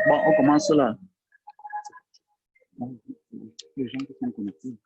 Bon, on commence là. Les gens qui sont connectés.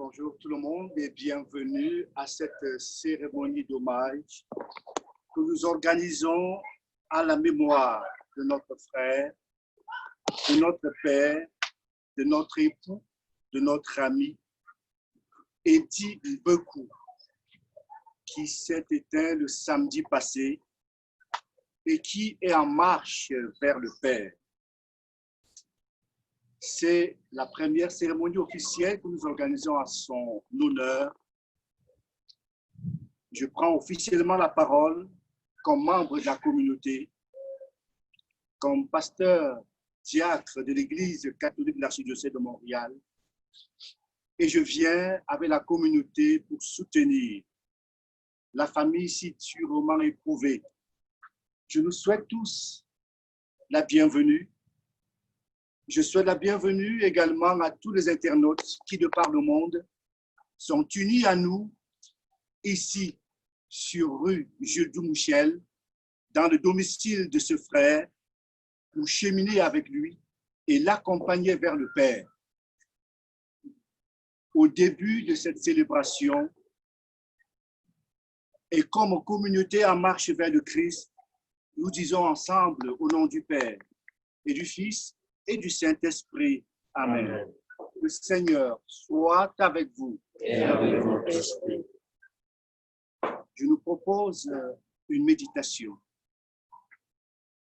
Bonjour tout le monde et bienvenue à cette cérémonie d'hommage que nous organisons à la mémoire de notre frère, de notre père, de notre époux, de notre ami, Edi Mbeku, qui s'est éteint le samedi passé et qui est en marche vers le Père. C'est la première cérémonie officielle que nous organisons à son honneur. Je prends officiellement la parole comme membre de la communauté, comme pasteur diacre de l'Église catholique de l'archidiocèse de Montréal, et je viens avec la communauté pour soutenir la famille si durement éprouvée Je nous souhaite tous la bienvenue. Je souhaite la bienvenue également à tous les internautes qui, de par le monde, sont unis à nous ici sur rue Jules Dumouchel, dans le domicile de ce frère, pour cheminer avec lui et l'accompagner vers le Père. Au début de cette célébration, et comme communauté en marche vers le Christ, nous disons ensemble au nom du Père et du Fils et du Saint-Esprit. Amen. Amen. Le Seigneur soit avec vous. Et avec votre esprit. Je nous propose une méditation.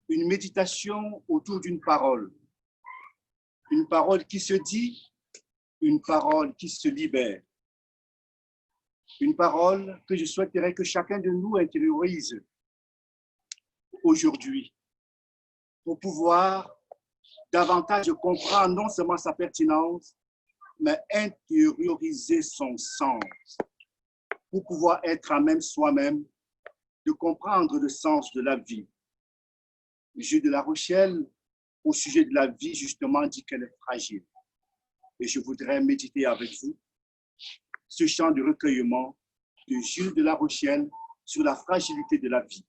Une méditation autour d'une parole. Une parole qui se dit, une parole qui se libère. Une parole que je souhaiterais que chacun de nous intériorise aujourd'hui pour pouvoir davantage comprendre non seulement sa pertinence, mais intérioriser son sens pour pouvoir être à même soi-même de comprendre le sens de la vie. Jules de La Rochelle, au sujet de la vie, justement, dit qu'elle est fragile. Et je voudrais méditer avec vous ce chant de recueillement de Jules de La Rochelle sur la fragilité de la vie.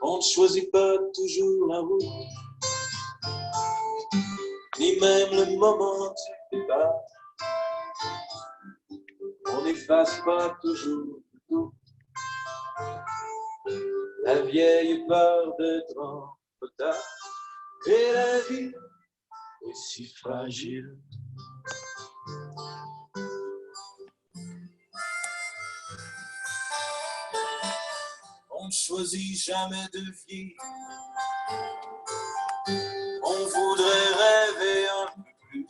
On ne choisit pas toujours la route, ni même le moment du départ. On n'efface pas toujours tout. La vieille peur d'être en retard. Et la vie est si fragile. On ne choisit jamais de vivre. On voudrait rêver un peu plus.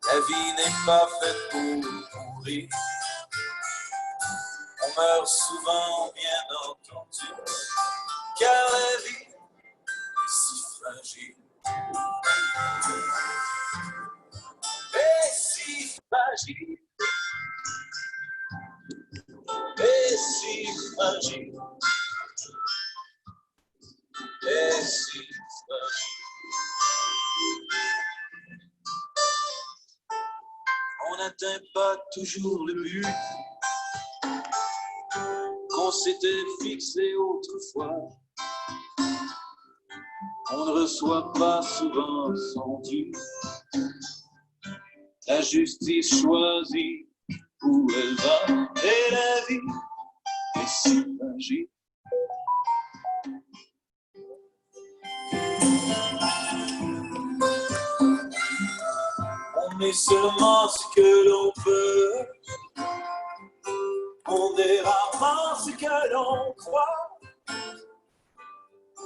La vie n'est pas faite pour mourir. On meurt souvent, bien entendu, car la vie est si fragile. Et si fragile. Et si fragile. Et si fragile. On n'atteint pas toujours le but qu'on s'était fixé autrefois. On ne reçoit pas souvent son dû. La justice choisit où elle va. Et la vie est si fragile. On est seulement ce que l'on peut. On est rarement ce que l'on croit.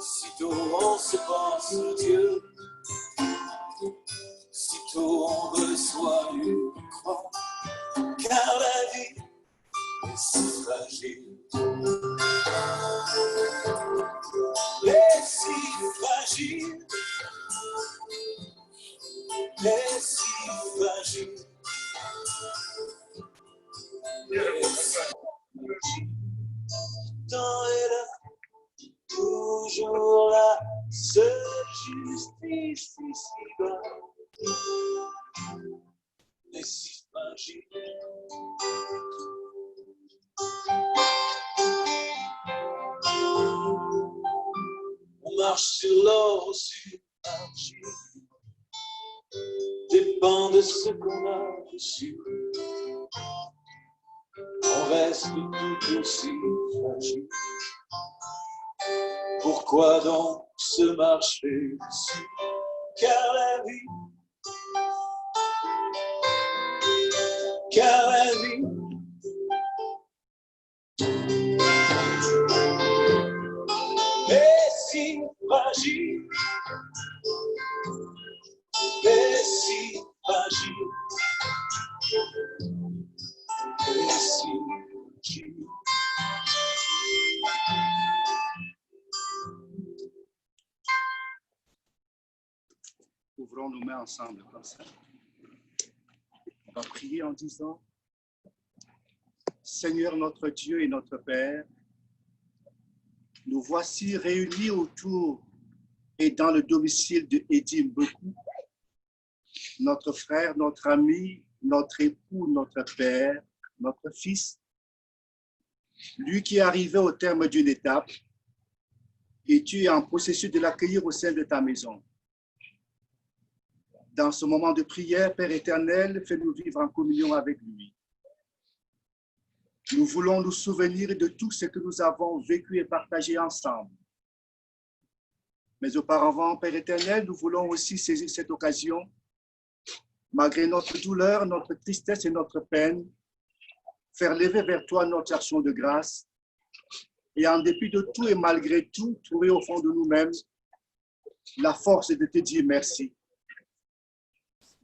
Sitôt on se pense Dieu. Sitôt on reçoit une croix. Car la vie est si fragile. Et si fragile. Et si fragile. Et si fragile. Tant est là, toujours là, seule justice ici-bas. Et si fragile. On marche sur l'or ou sur l'argile. Dépend de ce qu'on a reçu. On reste tout aussi fragile. Pourquoi donc se marcher dessus? Car la vie est si fragile. Et si fragile. Et si fragile. Ouvrons nos mains ensemble comme ça. On va prier en disant, Seigneur notre Dieu et notre Père, nous voici réunis autour et dans le domicile de Eddie Mbeku, notre frère, notre ami, notre époux, notre père, notre fils, lui qui est arrivé au terme d'une étape et tu es en processus de l'accueillir au sein de ta maison. Dans ce moment de prière, Père éternel, fais-nous vivre en communion avec lui. Nous voulons nous souvenir de tout ce que nous avons vécu et partagé ensemble. Mais auparavant, Père éternel, nous voulons aussi saisir cette occasion, malgré notre douleur, notre tristesse et notre peine, faire lever vers toi notre action de grâce et en dépit de tout et malgré tout, trouver au fond de nous-mêmes la force de te dire merci.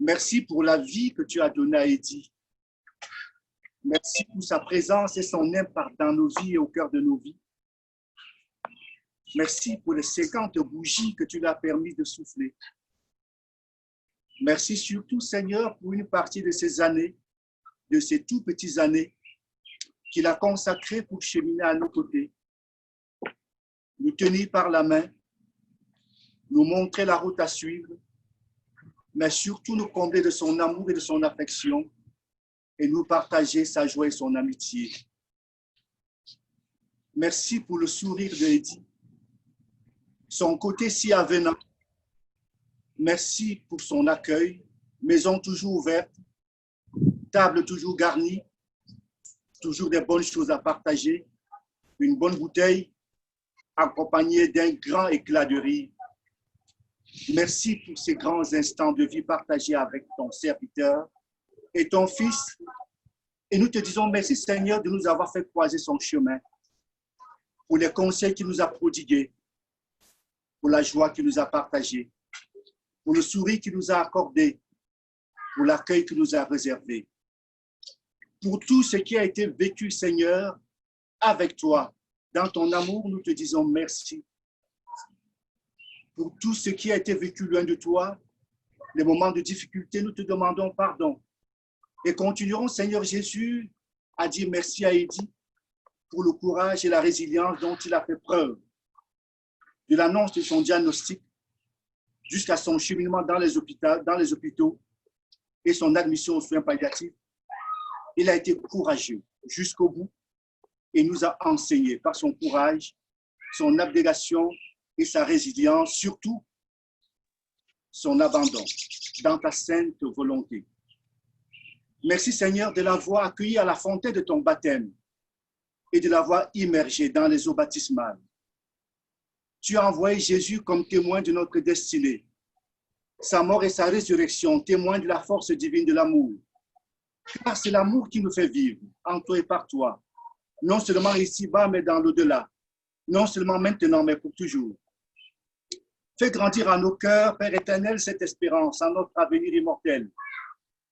Merci pour la vie que tu as donnée à Eddie. Merci pour sa présence et son impact dans nos vies et au cœur de nos vies. Merci pour les 50 bougies que tu lui as permis de souffler. Merci surtout, Seigneur, pour une partie de ces années, de ces tout petites années, qu'il a consacrées pour cheminer à nos côtés, nous tenir par la main, nous montrer la route à suivre, mais surtout nous combler de son amour et de son affection et nous partager sa joie et son amitié. Merci pour le sourire de Eddie, son côté si avenant. Merci pour son accueil, maison toujours ouverte, table toujours garnie, toujours des bonnes choses à partager, une bonne bouteille accompagnée d'un grand éclat de rire. Merci pour ces grands instants de vie partagés avec ton serviteur et ton fils. Et nous te disons merci, Seigneur, de nous avoir fait croiser son chemin, pour les conseils qu'il nous a prodigués, pour la joie qu'il nous a partagée, pour le sourire qu'il nous a accordé, pour l'accueil qu'il nous a réservé. Pour tout ce qui a été vécu, Seigneur, avec toi, dans ton amour, nous te disons merci. Pour tout ce qui a été vécu loin de toi, les moments de difficulté, nous te demandons pardon. Et continuerons, Seigneur Jésus, à dire merci à Eddie pour le courage et la résilience dont il a fait preuve, de l'annonce de son diagnostic jusqu'à son cheminement dans les hôpitaux et son admission aux soins palliatifs. Il a été courageux jusqu'au bout et nous a enseigné par son courage, son abnégation et sa résilience, surtout son abandon dans ta sainte volonté. Merci Seigneur de l'avoir accueilli à la fontaine de ton baptême et de l'avoir immergé dans les eaux baptismales. Tu as envoyé Jésus comme témoin de notre destinée. Sa mort et sa résurrection témoignent de la force divine de l'amour. Car c'est l'amour qui nous fait vivre, en toi et par toi. Non seulement ici-bas, mais dans l'au-delà. Non seulement maintenant, mais pour toujours. Fais grandir en nos cœurs, Père éternel, cette espérance en notre avenir immortel,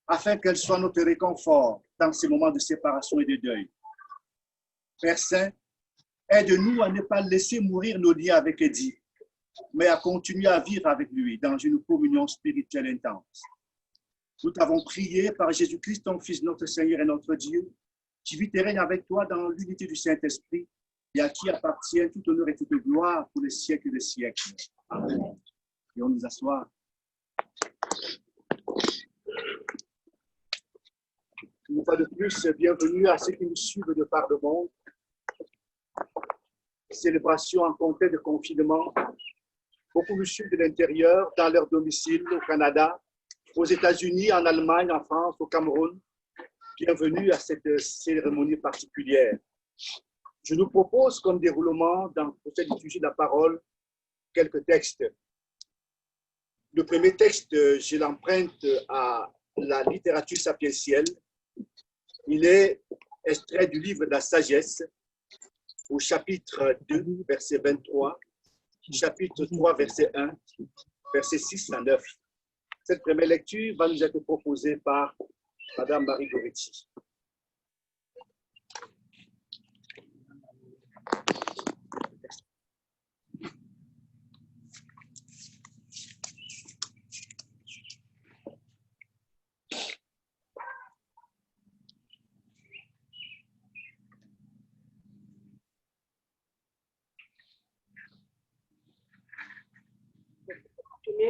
afin qu'elle soit notre réconfort dans ces moments de séparation et de deuil. Père Saint, aide-nous à ne pas laisser mourir nos liens avec Eddie, mais à continuer à vivre avec lui dans une communion spirituelle intense. Nous t'avons prié par Jésus-Christ, ton Fils, notre Seigneur et notre Dieu, qui vit et règne avec toi dans l'unité du Saint-Esprit et à qui appartient tout honneur et toute gloire pour les siècles des siècles. Amen. Et on nous assoit. Une fois de plus, bienvenue à ceux qui nous suivent de par le monde. Célébration en contexte de confinement. Beaucoup nous suivent de l'intérieur, dans leur domicile, au Canada, aux États-Unis, en Allemagne, en France, au Cameroun. Bienvenue à cette cérémonie particulière. Je nous propose comme déroulement dans cette liturgie de la parole quelques textes. Le premier texte, je l'emprunte à la littérature sapientielle. Il est extrait du livre de la sagesse au chapitre 2, verset 23, chapitre 3, verset 1, verset 6 à 9. Cette première lecture va nous être proposée par Madame Marie Goretti.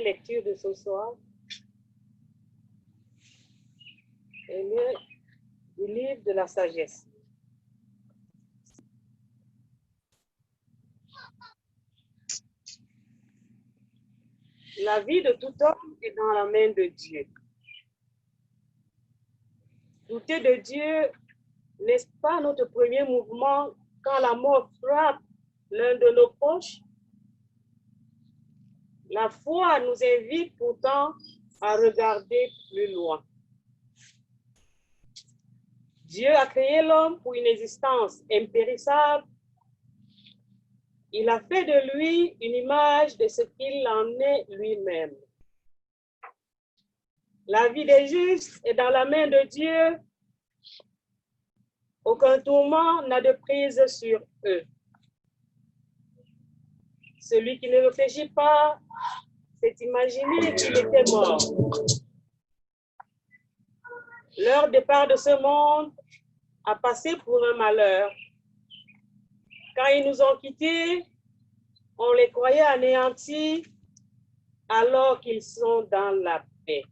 lecture de ce soir est du livre de la sagesse. La vie de tout homme est dans la main de Dieu. Douter de Dieu, n'est-ce pas notre premier mouvement quand la mort frappe l'un de nos proches? La foi nous invite pourtant à regarder plus loin. Dieu a créé l'homme pour une existence impérissable. Il a fait de lui une image de ce qu'il en est lui-même. La vie des justes est dans la main de Dieu. Aucun tourment n'a de prise sur eux. Celui qui ne réfléchit pas s'est imaginé qu'il était mort. Leur départ de ce monde a passé pour un malheur. Quand ils nous ont quittés, on les croyait anéantis alors qu'ils sont dans la paix.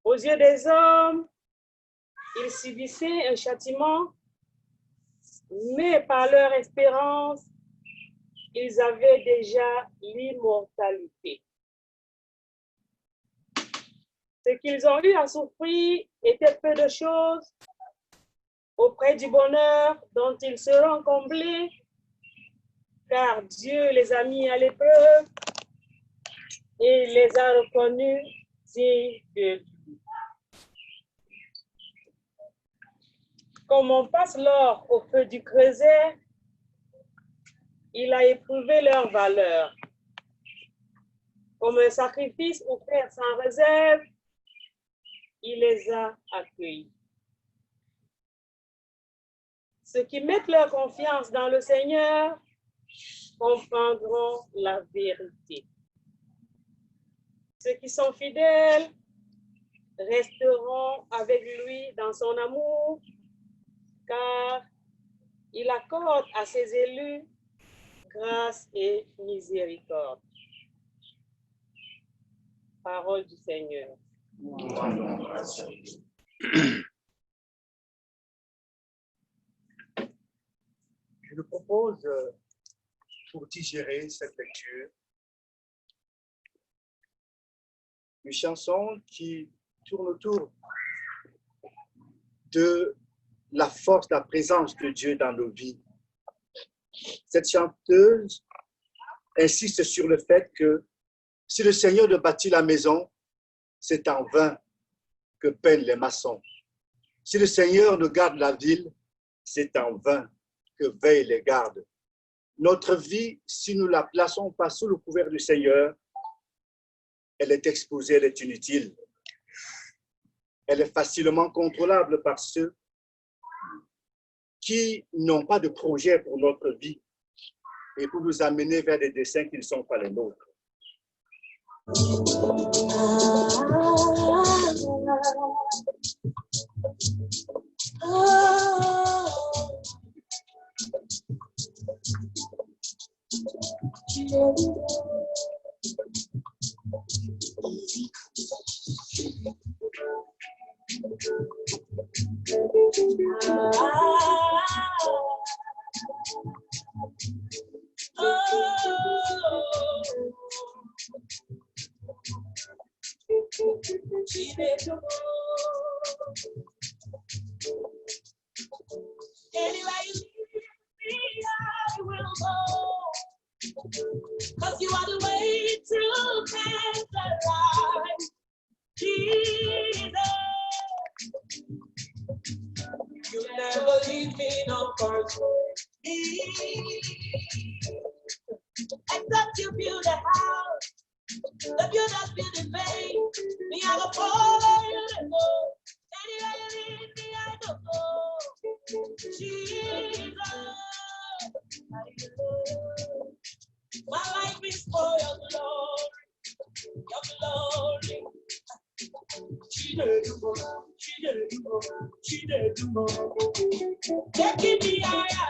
Aux yeux des hommes, ils subissaient un châtiment, mais par leur espérance, ils avaient déjà l'immortalité. Ce qu'ils ont eu à souffrir était peu de choses auprès du bonheur dont ils seront comblés, car Dieu les a mis à l'épreuve et les a reconnus dignes de lui. Comme on passe l'or au feu du creuset, il a éprouvé leur valeur. Comme un sacrifice offert sans réserve, il les a accueillis. Ceux qui mettent leur confiance dans le Seigneur comprendront la vérité. Ceux qui sont fidèles resteront avec lui dans son amour, car il accorde à ses élus grâce et miséricorde. Parole du Seigneur. Je vous propose, pour digérer cette lecture, une chanson qui tourne autour de la force, la présence de Dieu dans nos vies. Cette chanteuse insiste sur le fait que si le Seigneur ne bâtit la maison, c'est en vain que peinent les maçons. Si le Seigneur ne garde la ville, c'est en vain que veillent les gardes. Notre vie, si nous ne la plaçons pas sous le couvert du Seigneur, elle est exposée, elle est inutile. Elle est facilement contrôlable par ceux qui n'ont pas de projet pour notre vie et pour nous amener vers des desseins qui ne sont pas les nôtres. Anywhere you lead me, I will go. 'Cause you are the way, truth, and the life. Jesus, you never leave me, nor forsake me. Except you build a house, the builders build in vain. Me, I will follow you to go. Anywhere you lead me, I will go. Jesus, my life is for your glory, your glory. Taking me higher,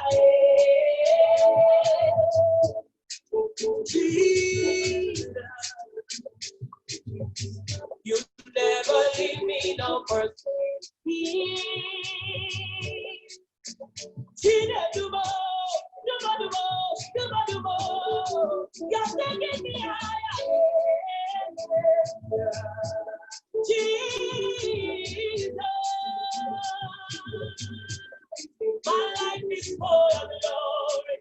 Jesus, you never leave me no forsake me. You're taking me higher. Jesus, my life is full of glory,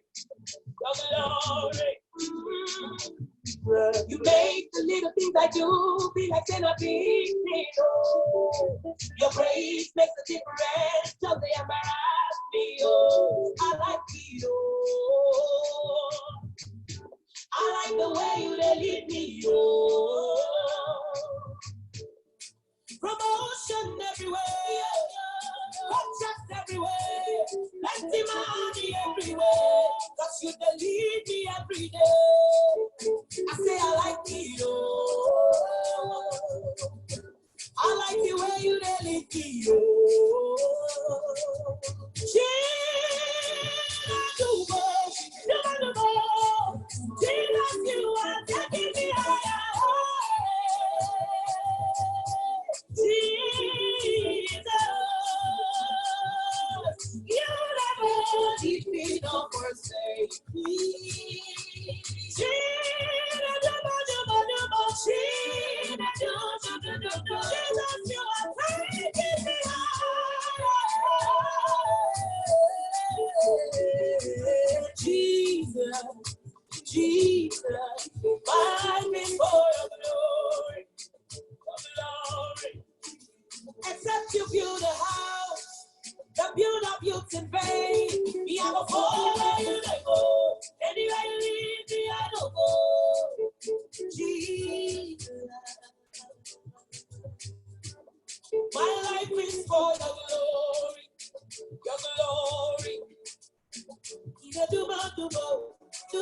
You make the little things I do be like in a big deal. Your grace makes a difference till they embarrass me. Oh, I like you. Oh, I like the way you lead me. Oh, promotion everywhere, contracts everywhere, plenty money everywhere. Cause you lead me every day. I say I like you. Oh, I like the way you lead me. Oh, Jesus, you are taking me higher. Jesus, you never leave me nor forsake me. Jesus, you are taking me higher. Jesus, Jesus, find me for your glory. Except you build a house, the build in vain. Me, I go follow you to go. Anywhere you lead me, I don't go. Jesus, my life is for your glory, your glory. Yeah, do more. Yeah,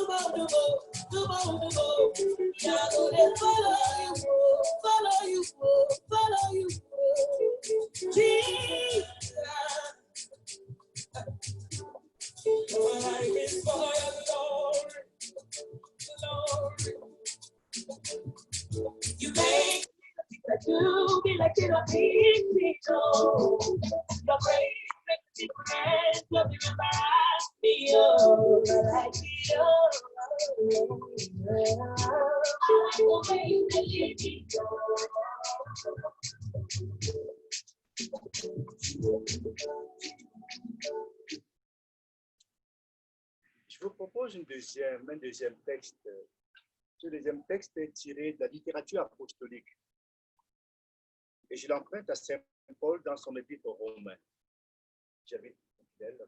I go follow you. Jesus, my life is for your glory. You make to be like in a big picture. Your grace makes me grand. Love you embarrass me, oh, like you. I like the way you make me go. Je vous propose un deuxième texte. Ce deuxième texte est tiré de la littérature apostolique. Et je l'emprunte à Saint Paul dans son épître aux Romains. J'avais fidèle à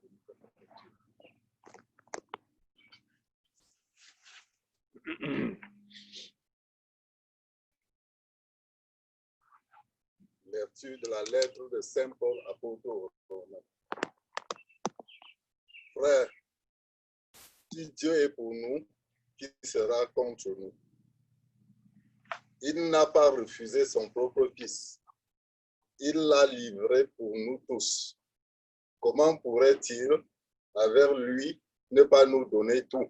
Lecture de la lettre de Saint Paul apôtre aux Romains. Frères, si Dieu est pour nous, qui sera contre nous? Il n'a pas refusé son propre Fils. Il l'a livré pour nous tous. Comment pourrait-il, avec lui, ne pas nous donner tout?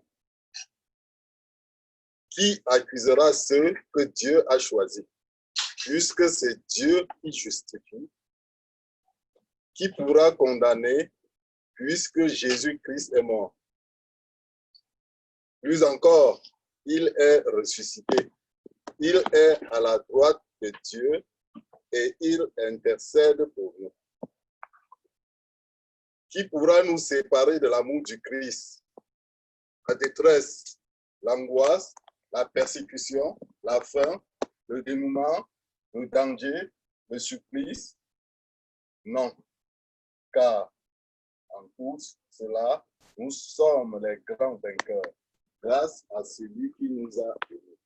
Qui accusera ceux que Dieu a choisis? Puisque c'est Dieu qui justifie. Qui pourra condamner, puisque Jésus-Christ est mort? Plus encore, il est ressuscité. Il est à la droite de Dieu et il intercède pour nous. Qui pourra nous séparer de l'amour du Christ? La détresse, l'angoisse, la persécution, la faim, le dénouement, le danger, le supplice? Non, car en tout cela, nous sommes les grands vainqueurs, grâce à celui qui nous a aimés.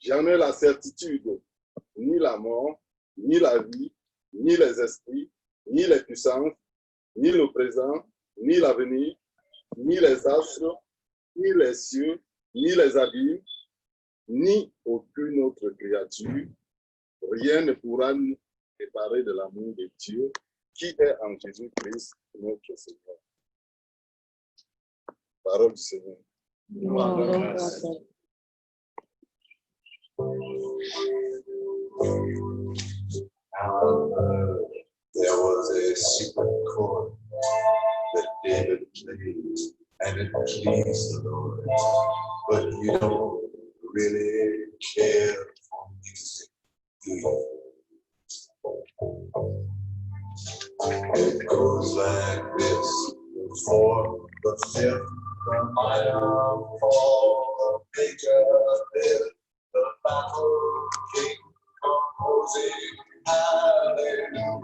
J'en ai la certitude, ni la mort, ni la vie, ni les esprits, ni les puissances, ni le présent, ni l'avenir, ni les astres, ni les cieux, ni les abîmes, ni aucune autre créature, rien ne pourra nous séparer de l'amour de Dieu qui est en Jésus-Christ, notre Seigneur. Parole du Seigneur. There was a secret chord that David played, and it pleased the Lord. But you don't really care for music, do you? It goes like this: for the fifth, the minor fall, the major lift, the battle king composing hallelujah.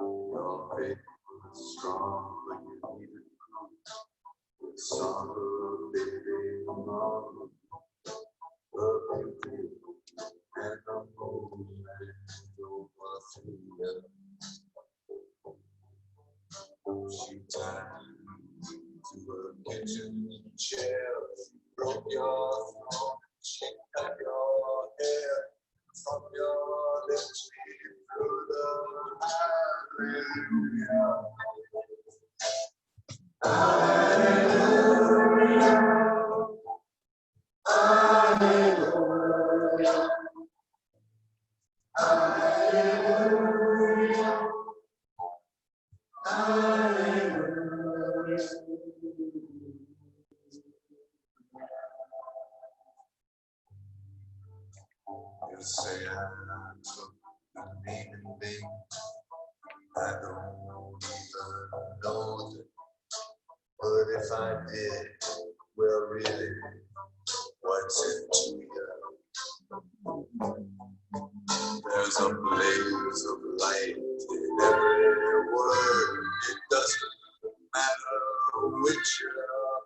Your faith was strong, but you needed proof. Song of baby mom, the beauty and the moment over freedom. She tied you to a kitchen chair, broke your throat, she cut your hair from your lips through the hallelujah. You say I took the meaning thing. I don't even know it. But if I did, well, really, what's it to you? There's a blaze of light in every word. It doesn't matter which heard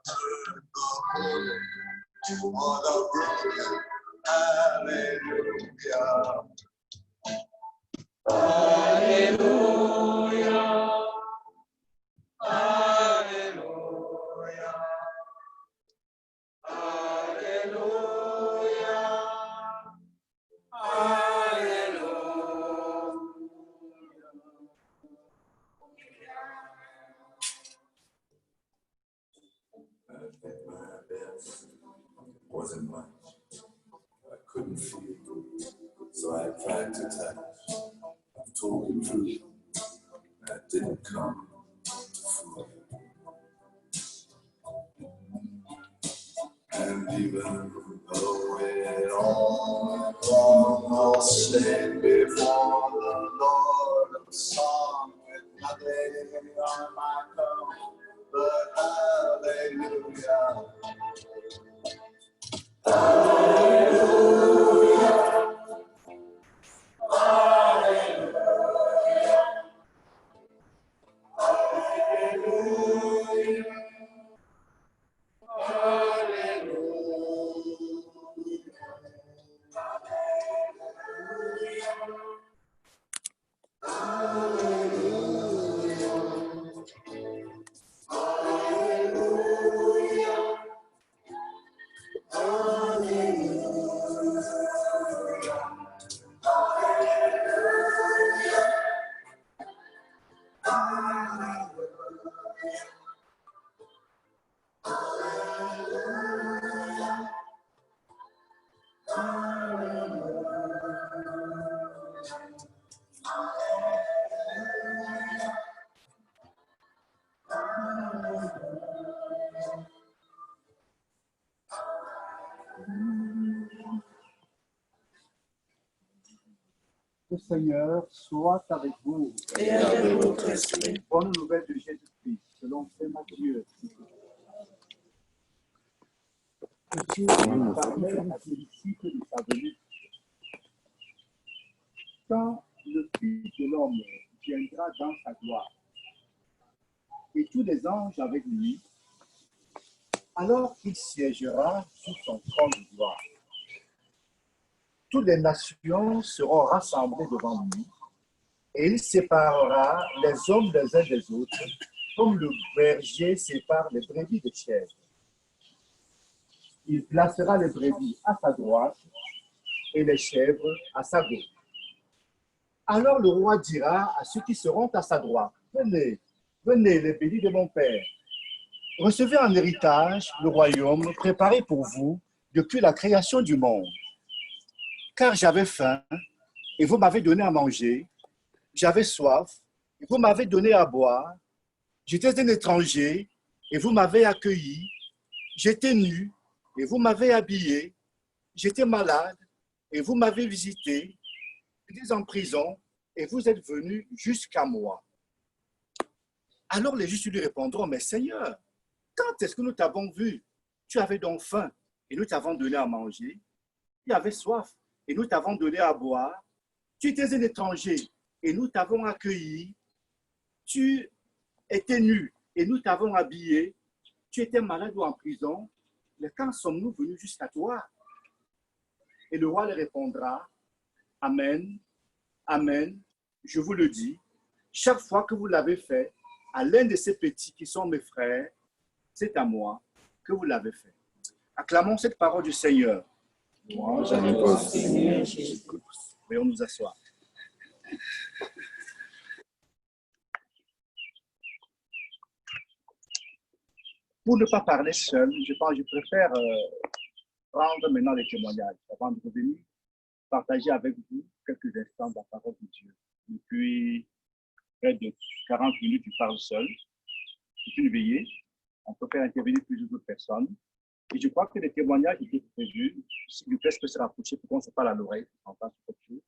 the word or the broken hallelujah. Hallelujah. Hallelujah. Hallelujah. Hallelujah. I did my best. It wasn't much. I couldn't feel good, so I tried to touch. I told the truth. I didn't come to fool. And even though it all stand before the Lord of song with nothing on my tongue but hallelujah. Le Seigneur soit avec vous. Et avec votre esprit. Bonne nouvelle de Jésus-Christ, selon Saint Matthieu. Jésus parlait à ses disciples de sa venue. Quand le Fils de l'homme viendra dans sa gloire, et tous les anges avec lui, alors il siégera sur son trône de gloire. toutes les nations seront rassemblées devant lui, et il séparera les hommes les uns des autres, comme le berger sépare les brebis des chèvres. Il placera les brebis à sa droite et les chèvres à sa gauche. Alors le roi dira à ceux qui seront à sa droite, venez, venez les bénis de mon Père. Recevez en héritage le royaume préparé pour vous depuis la création du monde. Car j'avais faim et vous m'avez donné à manger, j'avais soif et vous m'avez donné à boire, j'étais un étranger et vous m'avez accueilli, j'étais nu et vous m'avez habillé, j'étais malade et vous m'avez visité, j'étais en prison et vous êtes venus jusqu'à moi. Alors les justes lui répondront, mais Seigneur, quand est-ce que nous t'avons vu? Tu avais donc faim et nous t'avons donné à manger. Tu avais soif et nous t'avons donné à boire. Tu étais un étranger et nous t'avons accueilli. Tu étais nu et nous t'avons habillé. Tu étais malade ou en prison. Mais quand sommes-nous venus jusqu'à toi? Et le roi leur répondra, Amen, Amen, je vous le dis, chaque fois que vous l'avez fait à l'un de ces petits qui sont mes frères, c'est à moi que vous l'avez fait. Acclamons cette parole du Seigneur. Veuillons nous asseoir. Pour ne pas parler seul, je préfère prendre maintenant les témoignages avant de revenir partager avec vous quelques instants de la parole de Dieu. Depuis près de 40 minutes, je parle seul. C'est une veillée. On peut faire intervenir plusieurs autres personnes. Et je crois que les témoignages étaient prévus. S'il vous plaît, je peux se rapprocher pour qu'on ne se parle à l'oreille. On passe sur quelque chose.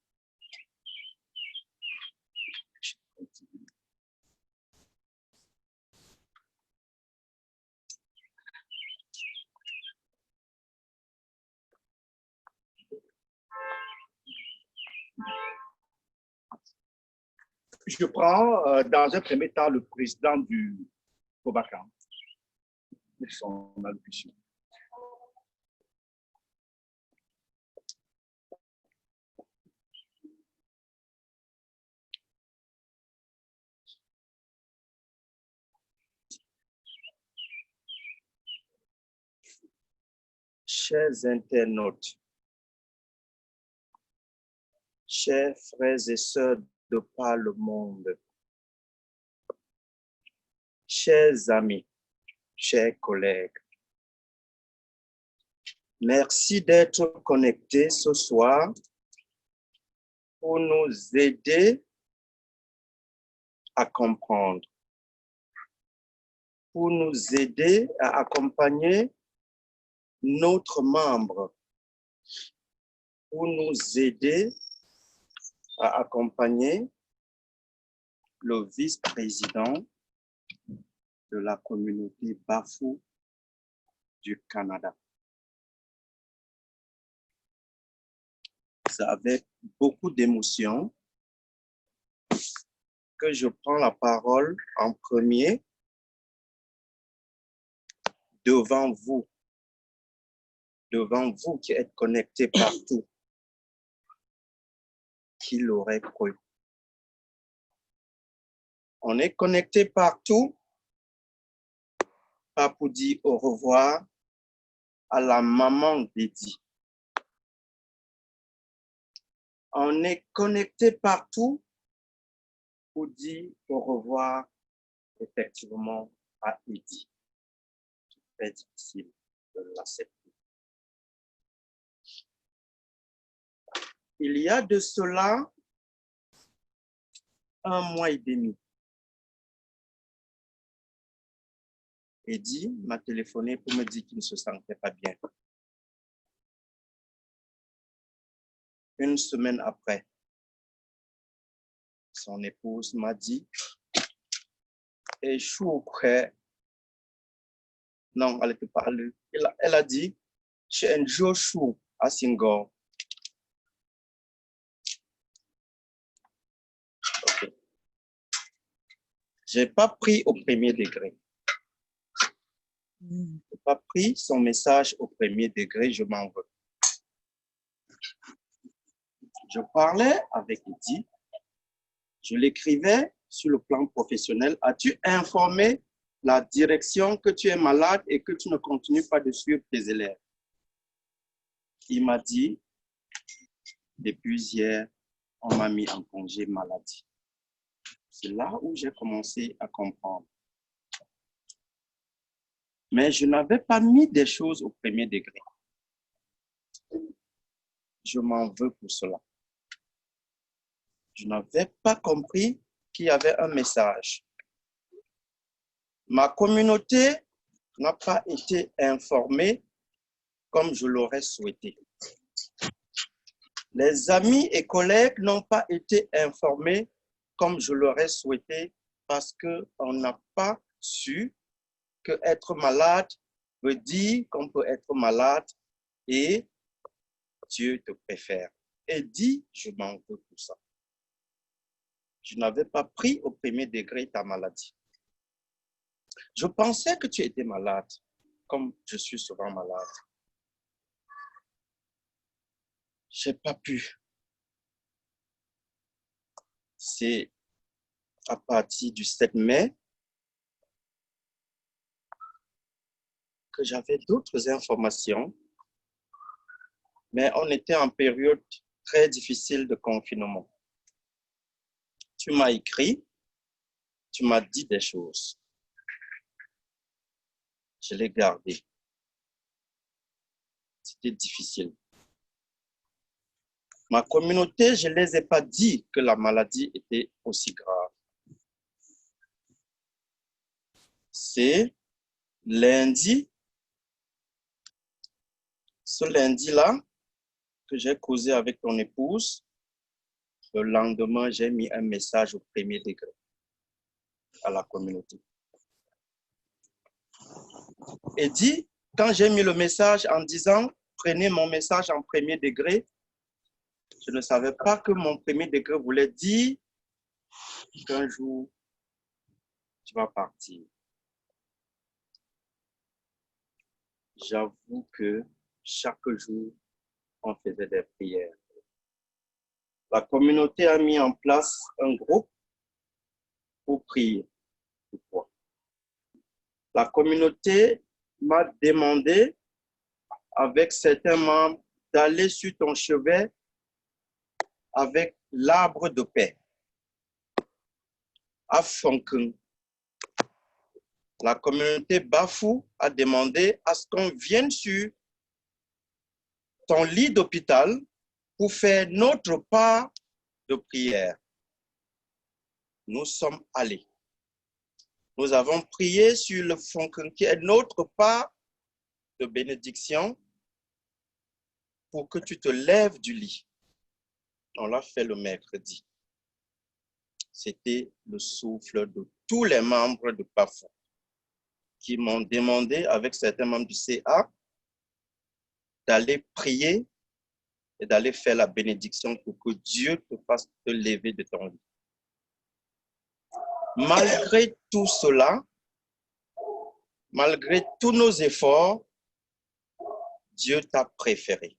Je prends dans un premier temps le président du Cobacan et son allocution. Chers internautes, chers frères et sœurs de par le monde, chers amis, chers collègues, merci d'être connectés ce soir pour nous aider à comprendre, pour nous aider à accompagner notre membre, pour nous aider à accompagner le vice-président de la communauté Bafou du Canada. C'est avec beaucoup d'émotion que je prends la parole en premier devant vous qui êtes connectés partout. Qui l'aurait cru? On est connectés partout, pas pour dire au revoir à la maman d'Eddie. On est connectés partout pour dire au revoir effectivement à Eddie. C'est très difficile de l'accepter. Il y a de cela 1 mois et demi, Eddie m'a téléphoné pour me dire qu'il ne se sentait pas bien. 1 semaine après, son épouse m'a dit, et je suis prêt. Non, elle n'était pas allée. Elle a dit, j'ai un jour chaud à Singapore. Okay. Je n'ai pas pris au premier degré. Je n'ai pas pris son message au premier degré, je m'en veux. Je parlais avec Eddie, je l'écrivais sur le plan professionnel. As-tu informé la direction que tu es malade et que tu ne continues pas de suivre tes élèves? Il m'a dit, depuis hier, on m'a mis en congé maladie. C'est là où j'ai commencé à comprendre. Mais je n'avais pas mis des choses au premier degré. Je m'en veux pour cela. Je n'avais pas compris qu'il y avait un message. Ma communauté n'a pas été informée comme je l'aurais souhaité. Les amis et collègues n'ont pas été informés comme je l'aurais souhaité parce qu'on n'a pas su que être malade veut dire qu'on peut être malade et Dieu te préfère. Et dit, je m'en veux pour ça. Je n'avais pas pris au premier degré ta maladie. Je pensais que tu étais malade, comme je suis souvent malade. Je n'ai pas pu. C'est à partir du 7 mai que j'avais d'autres informations, mais on était en période très difficile de confinement. Tu m'as écrit, tu m'as dit des choses. Je l'ai gardé. C'était difficile. Ma communauté, je ne les ai pas dit que la maladie était aussi grave. C'est lundi, ce lundi-là, que j'ai causé avec ton épouse. Le lendemain, j'ai mis un message au premier degré à la communauté. Et dit, quand j'ai mis le message en disant, prenez mon message en premier degré, je ne savais pas que mon premier degré voulait dire qu'un jour, tu vas partir. J'avoue que chaque jour, on faisait des prières. La communauté a mis en place un groupe pour prier. Pourquoi? La communauté m'a demandé, avec certains membres, d'aller sur ton chevet avec l'arbre de paix. À Fonken, la communauté Bafou a demandé à ce qu'on vienne sur ton lit d'hôpital pour faire notre part de prière. Nous sommes allés. Nous avons prié sur le Fonken qui est notre part de bénédiction pour que tu te lèves du lit. On l'a fait le mercredi. C'était le souffle de tous les membres de Bafou qui m'ont demandé, avec certains membres du CA, d'aller prier et d'aller faire la bénédiction pour que Dieu te fasse te lever de ton lit. Malgré tout cela, malgré tous nos efforts, Dieu t'a préféré.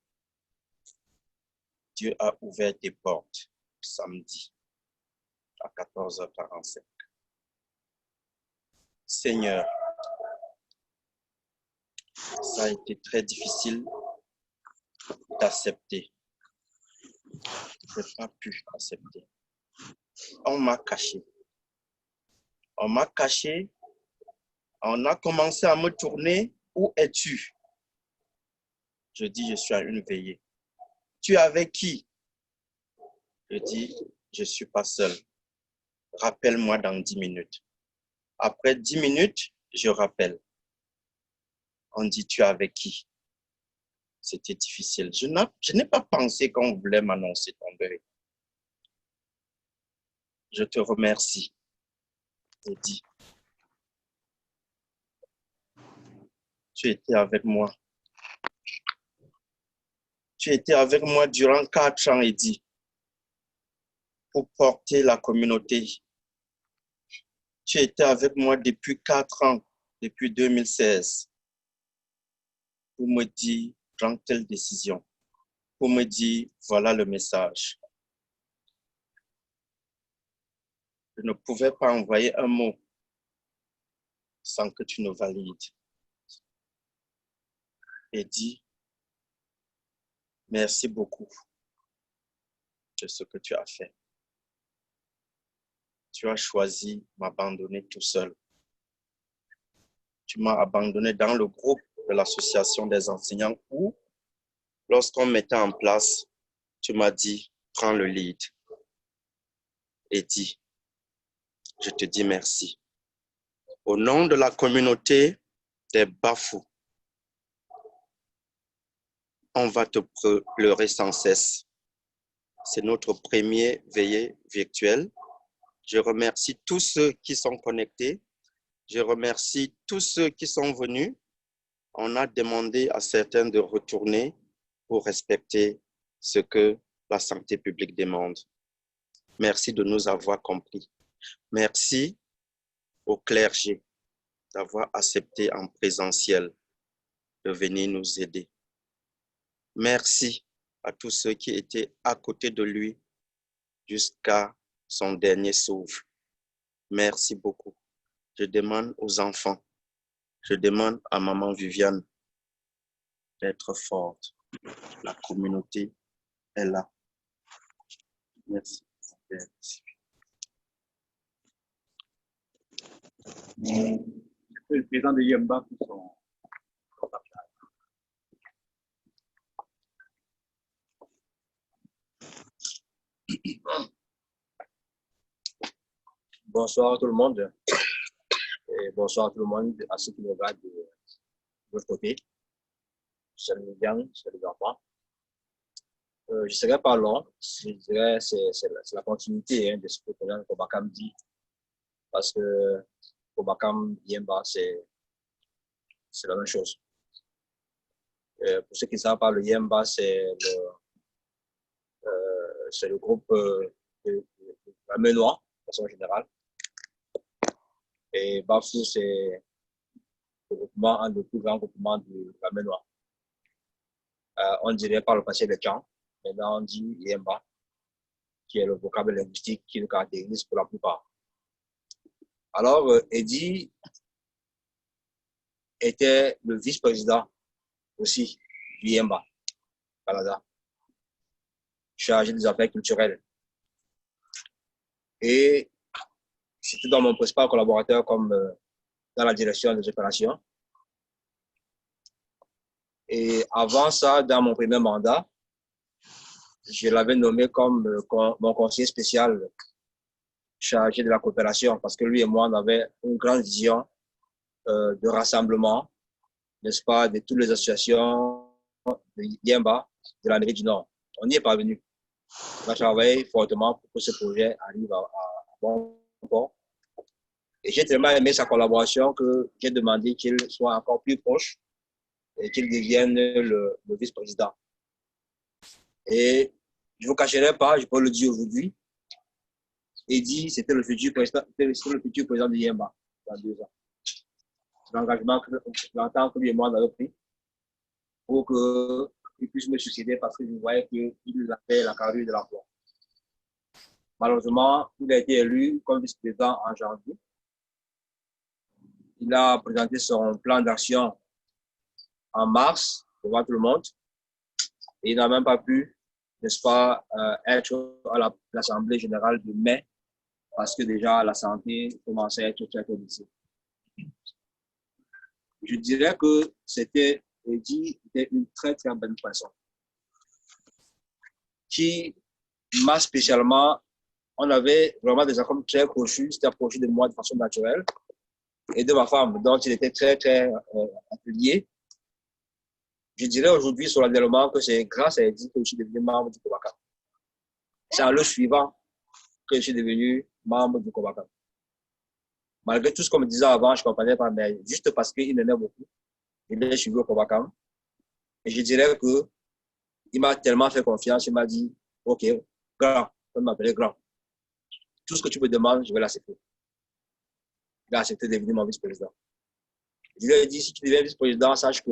Dieu a ouvert tes portes samedi à 14h45. Seigneur, ça a été très difficile d'accepter. Je n'ai pas pu accepter. On m'a caché. On m'a caché. On a commencé à me tourner. Où es-tu? Je dis, je suis à une veillée. Tu es avec qui? Je dis, je ne suis pas seul. Rappelle-moi dans 10 minutes. Après 10 minutes, je rappelle. On dit, tu es avec qui? C'était difficile. Je n'ai pas pensé qu'on voulait m'annoncer ton deuil. Je te remercie. Je dis, tu étais avec moi. Tu étais avec moi durant 4 ans, Eddie, pour porter la communauté. Tu étais avec moi depuis 4 ans, depuis 2016, pour me dire, prends telle décision. pour me dire, voilà le message. Je ne pouvais pas envoyer un mot sans que tu ne valides. Et dis, merci beaucoup de ce que tu as fait. Tu as choisi m'abandonner tout seul. Tu m'as abandonné dans le groupe de l'association des enseignants où, lorsqu'on mettait en place, tu m'as dit, prends le lead. Et dis, je te dis merci. Au nom de la communauté des Bafous, on va te pleurer sans cesse. C'est notre premier veillée virtuelle. Je remercie tous ceux qui sont connectés. Je remercie tous ceux qui sont venus. On a demandé à certains de retourner pour respecter ce que la santé publique demande. Merci de nous avoir compris. Merci au clergé d'avoir accepté en présentiel de venir nous aider. Merci à tous ceux qui étaient à côté de lui jusqu'à son dernier souffle. Merci beaucoup. Je demande aux enfants, je demande à maman Viviane d'être forte. La communauté est là. Merci. Le président de Yemba qui sont Bonsoir tout le monde et bonsoir tout le monde à ceux qui me regardent de l'autre côté. Salut Yann, salut enfants. Je ne serai pas long, je dirais c'est la continuité de ce que le président Kobakam dit parce que Kobakam Yemba c'est la même chose. Pour ceux qui ne savent pas, le Yemba c'est le groupe de la Menois de façon générale. Et Bafou, c'est un des plus grands groupements de la Menois. On dirait par le passé le Tchang, maintenant on dit Yemba, qui est le vocable linguistique qui le caractérise pour la plupart. Alors, Eddy était le vice-président aussi du Yemba, Canada, chargé des affaires culturelles. Et c'était dans mon principal collaborateur comme dans la direction des opérations. Et avant ça, dans mon premier mandat, je l'avais nommé comme mon conseiller spécial chargé de la coopération parce que lui et moi, on avait une grande vision de rassemblement, n'est-ce pas, de toutes les associations de Yemba de l'Amérique du Nord. On y est parvenu. On a travaillé fortement pour que ce projet arrive à bon port. Et j'ai tellement aimé sa collaboration que j'ai demandé qu'il soit encore plus proche et qu'il devienne le vice-président. Et je ne vous cacherai pas, je peux le dire aujourd'hui, Eddy, c'était le futur président de Yemba dans 2 ans. C'est l'engagement que lui et moi on avait pris pour qu'il puisse me succéder parce que je voyais qu'il avait la carrure de l'emploi. Malheureusement, il a été élu comme vice-président en janvier. Il a présenté son plan d'action en mars devant tout le monde et il n'a même pas pu, n'est-ce pas, être à l'Assemblée générale de mai parce que déjà la santé commençait à être très difficile. Je dirais que c'était une très très bonne personne qui m'a spécialement, on avait vraiment des accords très proches, c'était approché de moi de façon naturelle et de ma femme, dont il était très très lié. Je dirais aujourd'hui solennellement que c'est grâce à Eddy que je suis devenu membre du Kobakam. C'est en le suivant que je suis devenu membre du Kobakam. Malgré tout ce qu'on me disait avant, je ne comprenais pas, mais juste parce qu'il m'aimait beaucoup, il est suivi au Kobakam. Et je dirais qu'il m'a tellement fait confiance, il m'a dit, OK, grand, on m'appelait grand. Tout ce que tu me demandes, je vais l'accepter. Il a accepté de devenir mon vice-président. Je lui ai dit, si tu deviens vice-président, sache que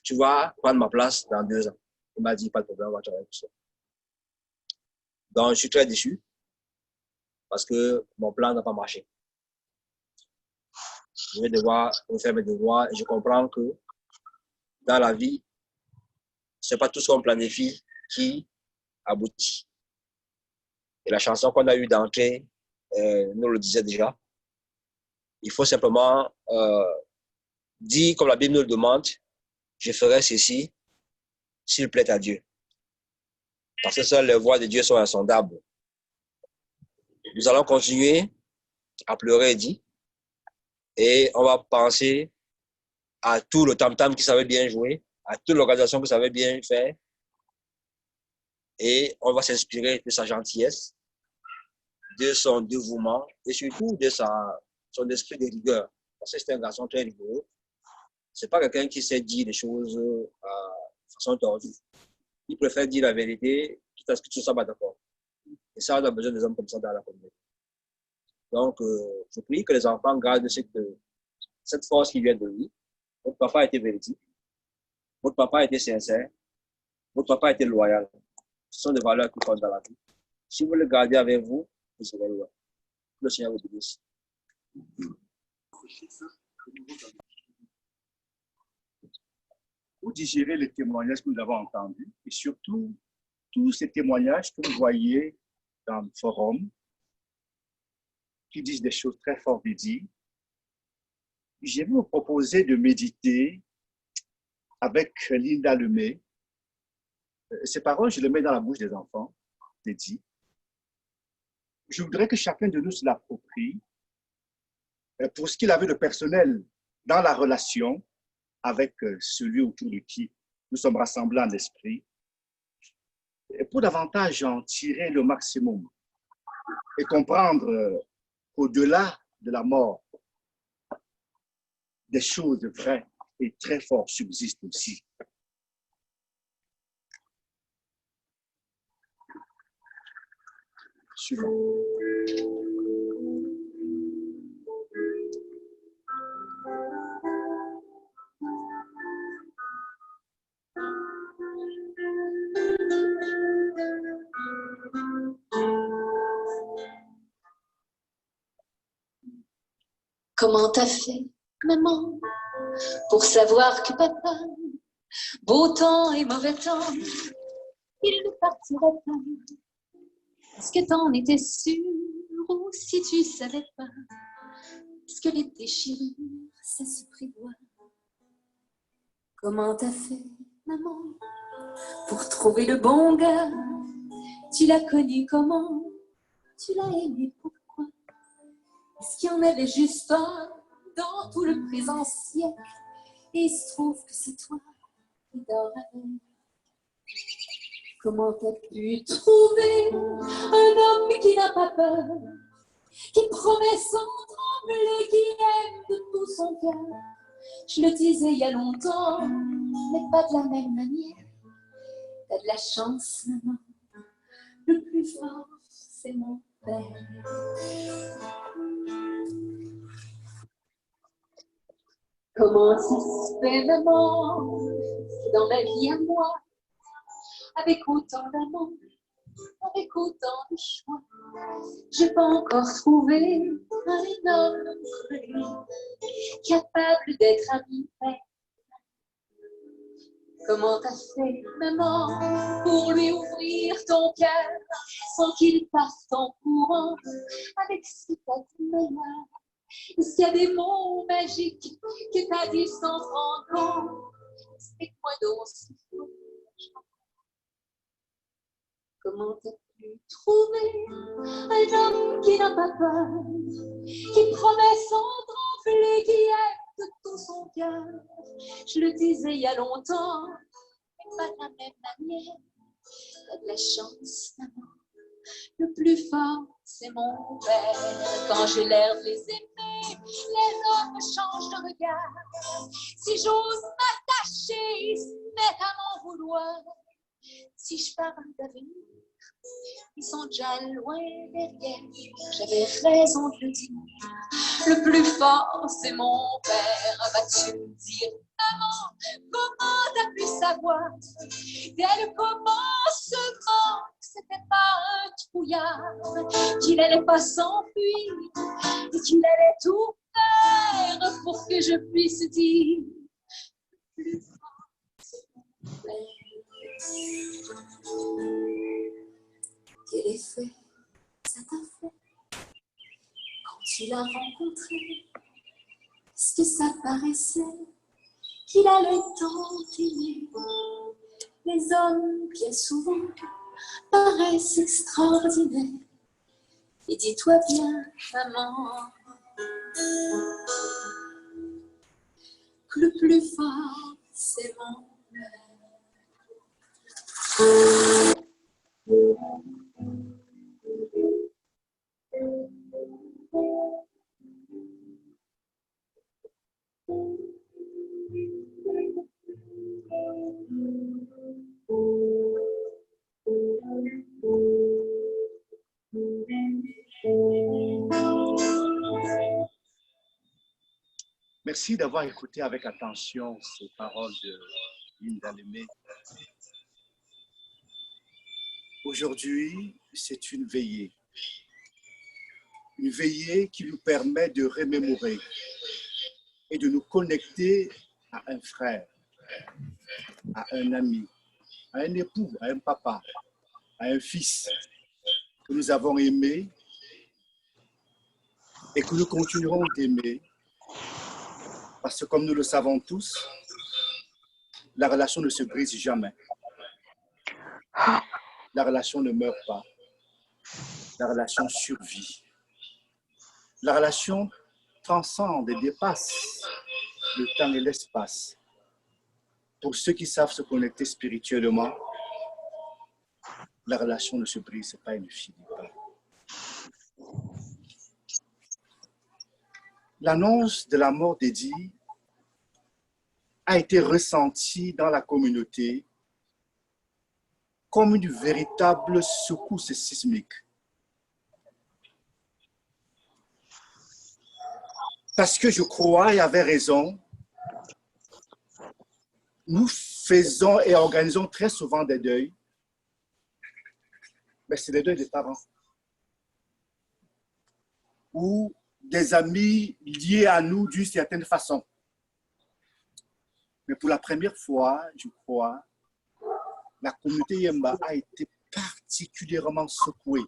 tu vas prendre ma place dans 2 ans. Il m'a dit, pas de problème, on va travailler tout seul. Donc, je suis très déçu parce que mon plan n'a pas marché. Je vais devoir refaire mes devoirs et je comprends que dans la vie, ce n'est pas tout ce qu'on planifie qui aboutit. Et la chanson qu'on a eue d'entrée nous le disait déjà. Il faut simplement dire, comme la Bible nous le demande, je ferai ceci s'il plaît à Dieu. Parce que seules les voies de Dieu sont insondables. Nous allons continuer à pleurer, dit, et on va penser à tout le tam-tam qui savait bien jouer, à toute l'organisation qui savait bien faire, et on va s'inspirer de sa gentillesse, de son dévouement, et surtout de son esprit de rigueur. Parce que c'est un garçon très rigoureux. C'est pas quelqu'un qui sait dire les choses de façon tordue. Il préfère dire la vérité, quitte à ce que tu ne sois pas d'accord. Et ça, on a besoin des hommes comme ça dans la communauté. Donc, je prie que les enfants gardent cette force qui vient de lui. Votre papa a été véridique. Votre papa a été sincère. Votre papa a été loyal. Ce sont des valeurs qui comptent dans la vie. Si vous les gardez avec vous, vous serez loin. Le Seigneur vous bénisse. Vous digérez les témoignages que nous avons entendus et surtout tous ces témoignages que vous voyez dans le forum qui disent des choses très fortes et dites. Je vais vous proposer de méditer avec Linda Lemay. Ces paroles, je les mets dans la bouche des enfants, c'est dit. Je voudrais que chacun de nous se l'approprie pour ce qu'il avait de personnel dans la relation avec celui autour de qui nous sommes rassemblés en esprit, et pour davantage en tirer le maximum et comprendre qu'au-delà de la mort, des choses vraies et très fortes subsistent aussi. Suivant. Comment t'as fait, maman, pour savoir que papa, beau temps et mauvais temps, il ne partira pas? Est-ce que t'en étais sûre ou si tu savais pas? Est-ce que les déchirures, ça se prévoit? Comment t'as fait, maman, pour trouver le bon gars? Tu l'as connu comment? Tu l'as aimé pourquoi? Est-ce qu'il y en avait juste un dans tout le présent siècle? Et il se trouve que c'est toi qui dors avec. Comment t'as pu trouver un homme qui n'a pas peur, qui promet sans trembler, qui aime de tout son cœur? Je le disais il y a longtemps, mais pas de la même manière. T'as de la chance, maman. Le plus fort, c'est mon père. Comment ça se fait, maman, que dans ma vie à moi, avec autant d'amour, avec autant de choix, j'ai pas encore trouvé un homme capable d'être à mi peine. Comment t'as fait, maman, pour lui ouvrir ton cœur sans qu'il parte en courant avec ce qui t'a dit meilleur? Est-ce qu'il y a des mots magiques que t'as dit sans te rendre compte? Explique-moi donc s'il faut. Comment t'as pu trouver un homme qui n'a pas peur, qui promet sans trembler, qui aime de tout son cœur? Je le disais il y a longtemps, mais pas de la même manière. T'as de la chance, maman. Le plus fort, c'est mon père. Quand j'ai l'air de les aimer, les hommes changent de regard. Si j'ose m'attacher, ils se mettent à m'en vouloir. Si je parle d'avenir, ils sont déjà loin derrière. J'avais raison de le dire. Le plus fort, c'est mon père. Vas-tu me dire, maman, comment t'as pu savoir Dès le commencement, c'était pas un trouillard, qu'il allait pas s'enfuir et qu'il allait tout faire pour que je puisse dire plus fort, s'il vous plaît. Quel effet ça t'a fait quand tu l'as rencontré? Est-ce que ça paraissait qu'il allait tant t'aimer? Les hommes, bien souvent, paraissent extraordinaires. Et dis-toi bien, maman, que le plus fort, c'est mon Merci d'avoir écouté avec attention ces paroles de Linda Lemay. Aujourd'hui, c'est une veillée qui nous permet de remémorer et de nous connecter à un frère, à un ami, à un époux, à un papa, à un fils que nous avons aimé et que nous continuerons d'aimer. Parce que comme nous le savons tous, la relation ne se brise jamais. La relation ne meurt pas. La relation survit. La relation transcende et dépasse le temps et l'espace. Pour ceux qui savent se connecter spirituellement, la relation ne se brise pas et ne finit pas. L'annonce de la mort d'Eddie a été ressentie dans la communauté comme une véritable secousse sismique. Parce que je crois, et avait raison, nous faisons et organisons très souvent des deuils, mais c'est des deuils des parents ou des amis liés à nous d'une certaine façon. Mais pour la première fois, je crois, la communauté Yemba a été particulièrement secouée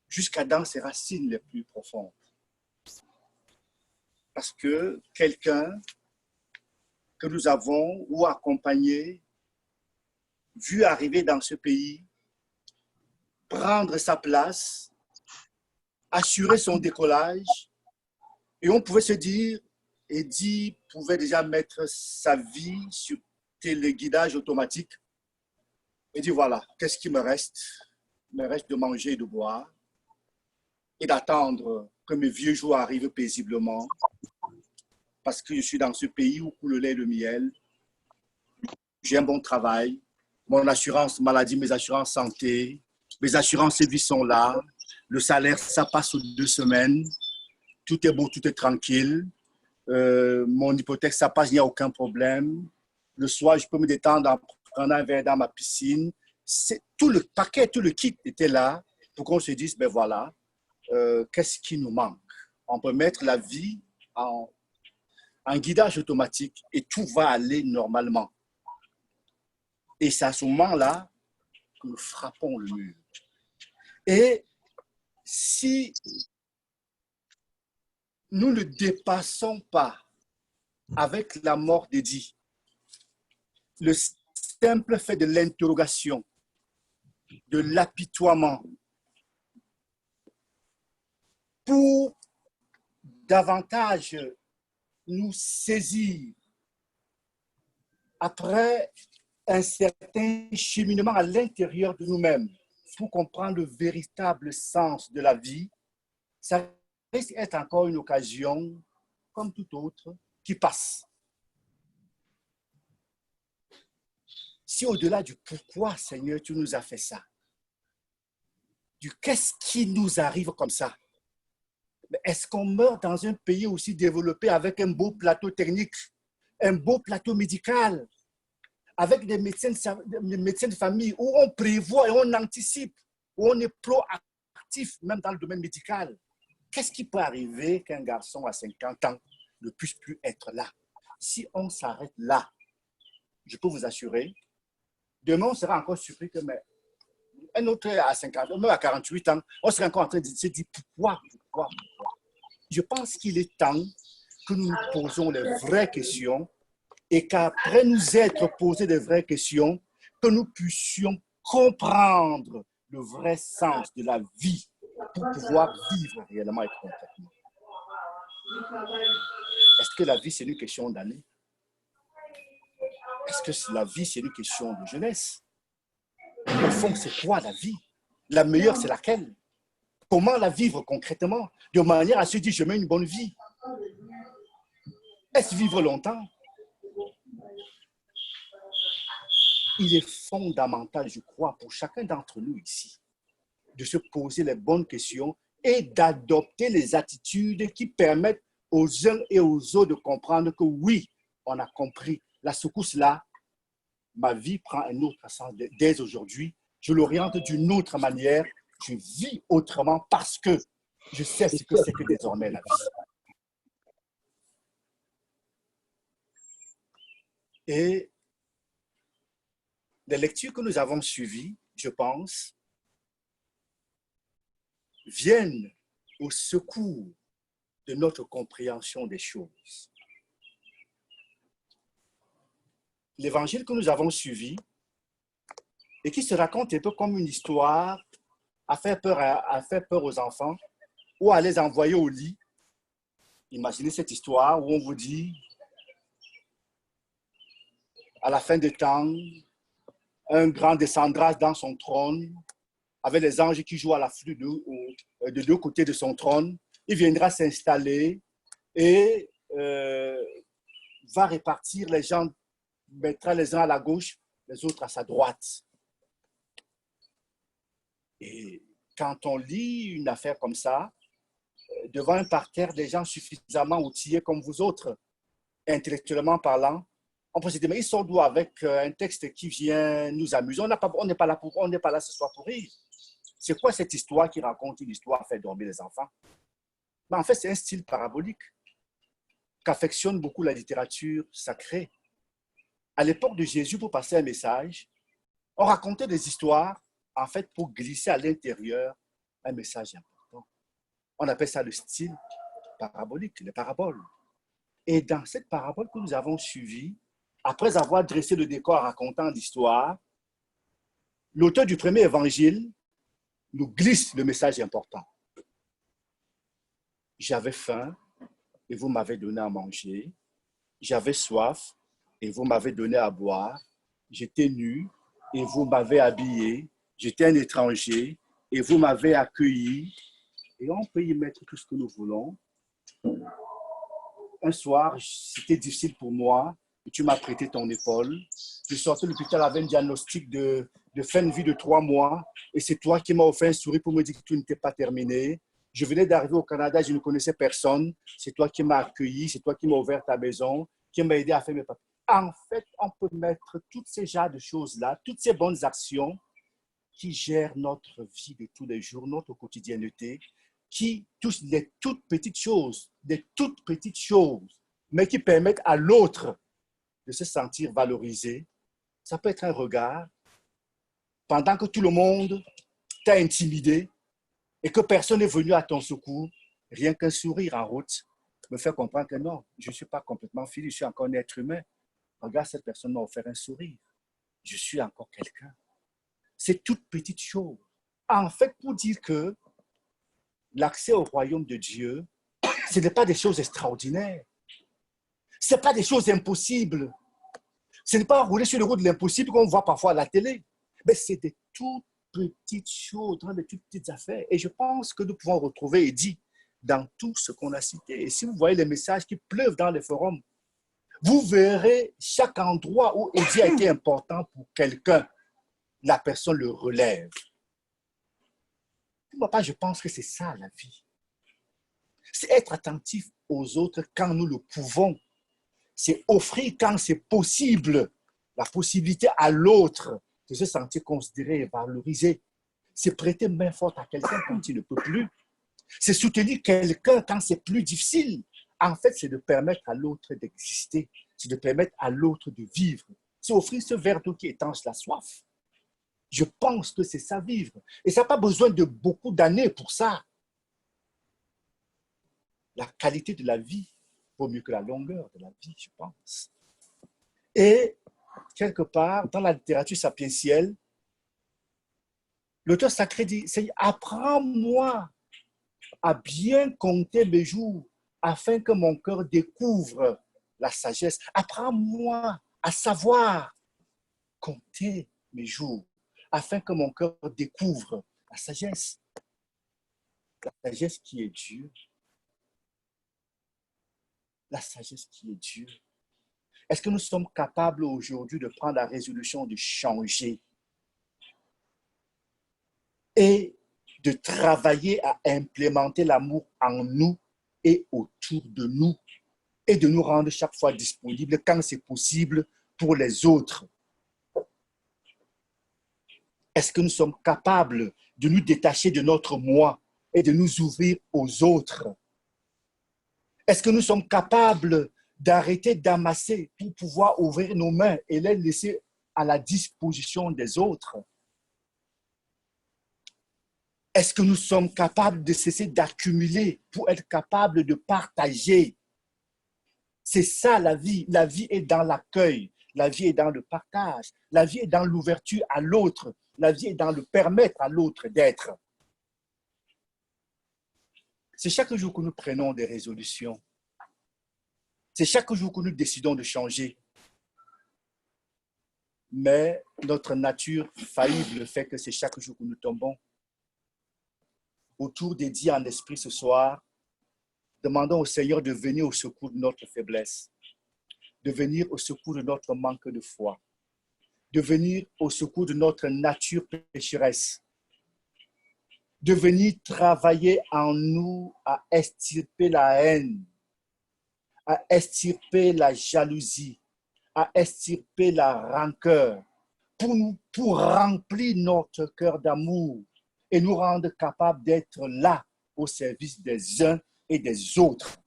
jusqu'à dans ses racines les plus profondes. Parce que quelqu'un que nous avons ou accompagné, vu arriver dans ce pays, prendre sa place, assurer son décollage, et on pouvait se dire, Eddie pouvait déjà mettre sa vie sur téléguidage automatique et dire voilà, qu'est-ce qui me reste? Il me reste de manger et de boire et d'attendre que mes vieux jours arrivent paisiblement parce que je suis dans ce pays où coule le lait et le miel. J'ai un bon travail, mon assurance maladie, mes assurances santé, mes assurances vie sont là, le salaire, ça passe aux 2 semaines, tout est beau, tout est tranquille. Mon hypothèque, ça passe, il n'y a aucun problème. Le soir, je peux me détendre en prenant un verre dans ma piscine. Tout le paquet, tout le kit était là pour qu'on se dise, ben voilà, qu'est-ce qui nous manque? On peut mettre la vie en guidage automatique et tout va aller normalement. Et c'est à ce moment-là que nous frappons le mur. Et si nous ne dépassons pas avec la mort d'Eddie le simple fait de l'interrogation, de l'apitoiement, pour davantage nous saisir après un certain cheminement à l'intérieur de nous-mêmes pour comprendre le véritable sens de la vie, ça risque d'être encore une occasion, comme toute autre, qui passe. Si au-delà du pourquoi, Seigneur, tu nous as fait ça, du qu'est-ce qui nous arrive comme ça, est-ce qu'on meurt dans un pays aussi développé avec un beau plateau technique, un beau plateau médical, avec des médecins de famille, où on prévoit et on anticipe, où on est proactif, même dans le domaine médical. Qu'est-ce qui peut arriver qu'un garçon à 50 ans ne puisse plus être là? Si on s'arrête là, je peux vous assurer, demain, on sera encore surpris que un autre à 50 ans, même à 48 ans, on serait encore en train de se dire pourquoi? Je pense qu'il est temps que nous nous posons les vraies questions et qu'après nous être posé des vraies questions, que nous puissions comprendre le vrai sens de la vie pour pouvoir vivre réellement et concrètement. Est-ce que la vie, c'est une question d'année? Est-ce que la vie, c'est une question de jeunesse? Au fond, c'est quoi la vie? La meilleure, c'est laquelle? Comment la vivre concrètement? De manière à se dire, je mets une bonne vie. Est-ce vivre longtemps? Il est fondamental, je crois, pour chacun d'entre nous ici, de se poser les bonnes questions et d'adopter les attitudes qui permettent aux uns et aux autres de comprendre que oui, on a compris. La secousse là, ma vie prend un autre sens dès aujourd'hui. Je l'oriente d'une autre manière. Je vis autrement parce que je sais ce que c'est que désormais la vie. Et les lectures que nous avons suivies, je pense, viennent au secours de notre compréhension des choses. L'évangile que nous avons suivi et qui se raconte un peu comme une histoire à faire peur aux enfants ou à les envoyer au lit. Imaginez cette histoire où on vous dit, à la fin des temps, un grand descendra dans son trône, avec les anges qui jouent à la flûte de deux côtés de son trône. Il viendra s'installer et va répartir les gens, mettra les uns à la gauche, les autres à sa droite. Et quand on lit une affaire comme ça, devant un parterre des gens suffisamment outillés comme vous autres, intellectuellement parlant, on peut se dire, mais ils sont d'où avec un texte qui vient nous amuser? On n'est pas là ce soir pour rire. C'est quoi cette histoire qui raconte une histoire à faire dormir les enfants? Mais en fait, c'est un style parabolique qu'affectionne beaucoup la littérature sacrée. À l'époque de Jésus, pour passer un message, on racontait des histoires, en fait, pour glisser à l'intérieur un message important. On appelle ça le style parabolique, les paraboles. Et dans cette parabole que nous avons suivie, après avoir dressé le décor en racontant l'histoire, l'auteur du premier évangile nous glisse le message important. J'avais faim et vous m'avez donné à manger. J'avais soif et vous m'avez donné à boire. J'étais nu et vous m'avez habillé. J'étais un étranger et vous m'avez accueilli. Et on peut y mettre tout ce que nous voulons. Un soir, c'était difficile pour moi et tu m'as prêté ton épaule. Je sortais de l'hôpital avec un diagnostic de fin de vie de 3 mois et c'est toi qui m'as offert un sourire pour me dire que tout n'était pas terminé. Je venais d'arriver au Canada, je ne connaissais personne. C'est toi qui m'as accueilli, c'est toi qui m'as ouvert ta maison, qui m'as aidé à faire mes papiers. En fait, on peut mettre tous ces genres de choses-là, toutes ces bonnes actions qui gèrent notre vie de tous les jours, notre quotidienneté, qui touchent les toutes petites choses, mais qui permettent à l'autre de se sentir valorisé. Ça peut être un regard, pendant que tout le monde t'a intimidé et que personne n'est venu à ton secours, rien qu'un sourire en route me fait comprendre que non, je ne suis pas complètement fini, je suis encore un être humain. Regarde, cette personne m'a offert un sourire. Je suis encore quelqu'un. C'est toute petite chose. En fait, pour dire que l'accès au royaume de Dieu, ce n'est pas des choses extraordinaires. Ce n'est pas des choses impossibles. Ce n'est pas rouler sur le route de l'impossible qu'on voit parfois à la télé. Mais c'est des toutes petites choses, des toutes petites affaires. Et je pense que nous pouvons retrouver Eddy dans tout ce qu'on a cité. Et si vous voyez les messages qui pleuvent dans les forums, vous verrez chaque endroit où Eddy a été important pour quelqu'un, la personne le relève. Moi, je pense que c'est ça la vie. C'est être attentif aux autres quand nous le pouvons. C'est offrir quand c'est possible la possibilité à l'autre de se sentir considéré et valorisé. C'est prêter main forte à quelqu'un quand il ne peut plus. C'est soutenir quelqu'un quand c'est plus difficile. En fait, c'est de permettre à l'autre d'exister. C'est de permettre à l'autre de vivre. C'est offrir ce verre d'eau qui étanche la soif. Je pense que c'est ça, vivre. Et ça n'a pas besoin de beaucoup d'années pour ça. La qualité de la vie vaut mieux que la longueur de la vie, je pense. Et quelque part, dans la littérature sapientielle, l'auteur sacré dit, Seigneur, apprends-moi à bien compter mes jours afin que mon cœur découvre la sagesse. Apprends-moi à savoir compter mes jours afin que mon cœur découvre la sagesse. La sagesse qui est Dieu. La sagesse qui est Dieu. Est-ce que nous sommes capables aujourd'hui de prendre la résolution de changer et de travailler à implémenter l'amour en nous et autour de nous et de nous rendre chaque fois disponibles quand c'est possible pour les autres? Est-ce que nous sommes capables de nous détacher de notre moi et de nous ouvrir aux autres? Est-ce que nous sommes capables d'arrêter d'amasser pour pouvoir ouvrir nos mains et les laisser à la disposition des autres? Est-ce que nous sommes capables de cesser d'accumuler pour être capables de partager? C'est ça la vie. La vie est dans l'accueil. La vie est dans le partage. La vie est dans l'ouverture à l'autre. La vie est dans le permettre à l'autre d'être. C'est chaque jour que nous prenons des résolutions. C'est chaque jour que nous décidons de changer. Mais notre nature faillible fait que c'est chaque jour que nous tombons. Autour dédié en esprit ce soir, demandons au Seigneur de venir au secours de notre faiblesse, de venir au secours de notre manque de foi, de venir au secours de notre nature pécheresse, de venir travailler en nous à extirper la haine, à extirper la jalousie, à extirper la rancœur, pour remplir notre cœur d'amour et nous rendre capables d'être là au service des uns et des autres.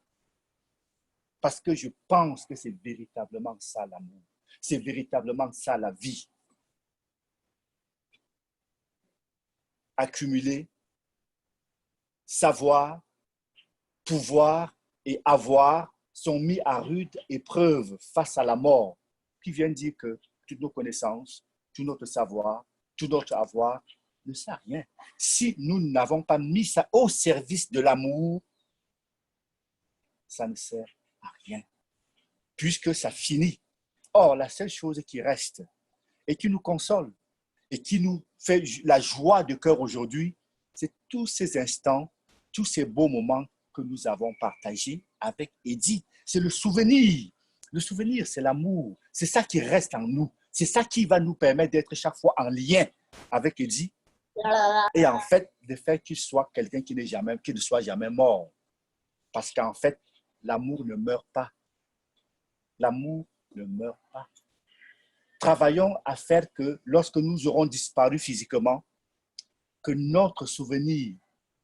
Parce que je pense que c'est véritablement ça l'amour. C'est véritablement ça la vie. Accumuler, savoir, pouvoir et avoir sont mis à rude épreuve face à la mort, qui vient dire que toutes nos connaissances, tout notre savoir, tout notre avoir ne sert à rien. Si nous n'avons pas mis ça au service de l'amour, ça ne sert à rien, puisque ça finit. Or, la seule chose qui reste et qui nous console et qui nous fait la joie de cœur aujourd'hui, c'est tous ces instants, tous ces beaux moments que nous avons partagés avec Eddy. C'est le souvenir. Le souvenir, c'est l'amour. C'est ça qui reste en nous. C'est ça qui va nous permettre d'être chaque fois en lien avec Eddy. Et en fait, de faire qu'il soit quelqu'un qui ne soit jamais mort. Parce qu'en fait, l'amour ne meurt pas. L'amour ne meurt pas. Travaillons à faire que lorsque nous aurons disparu physiquement, que notre souvenir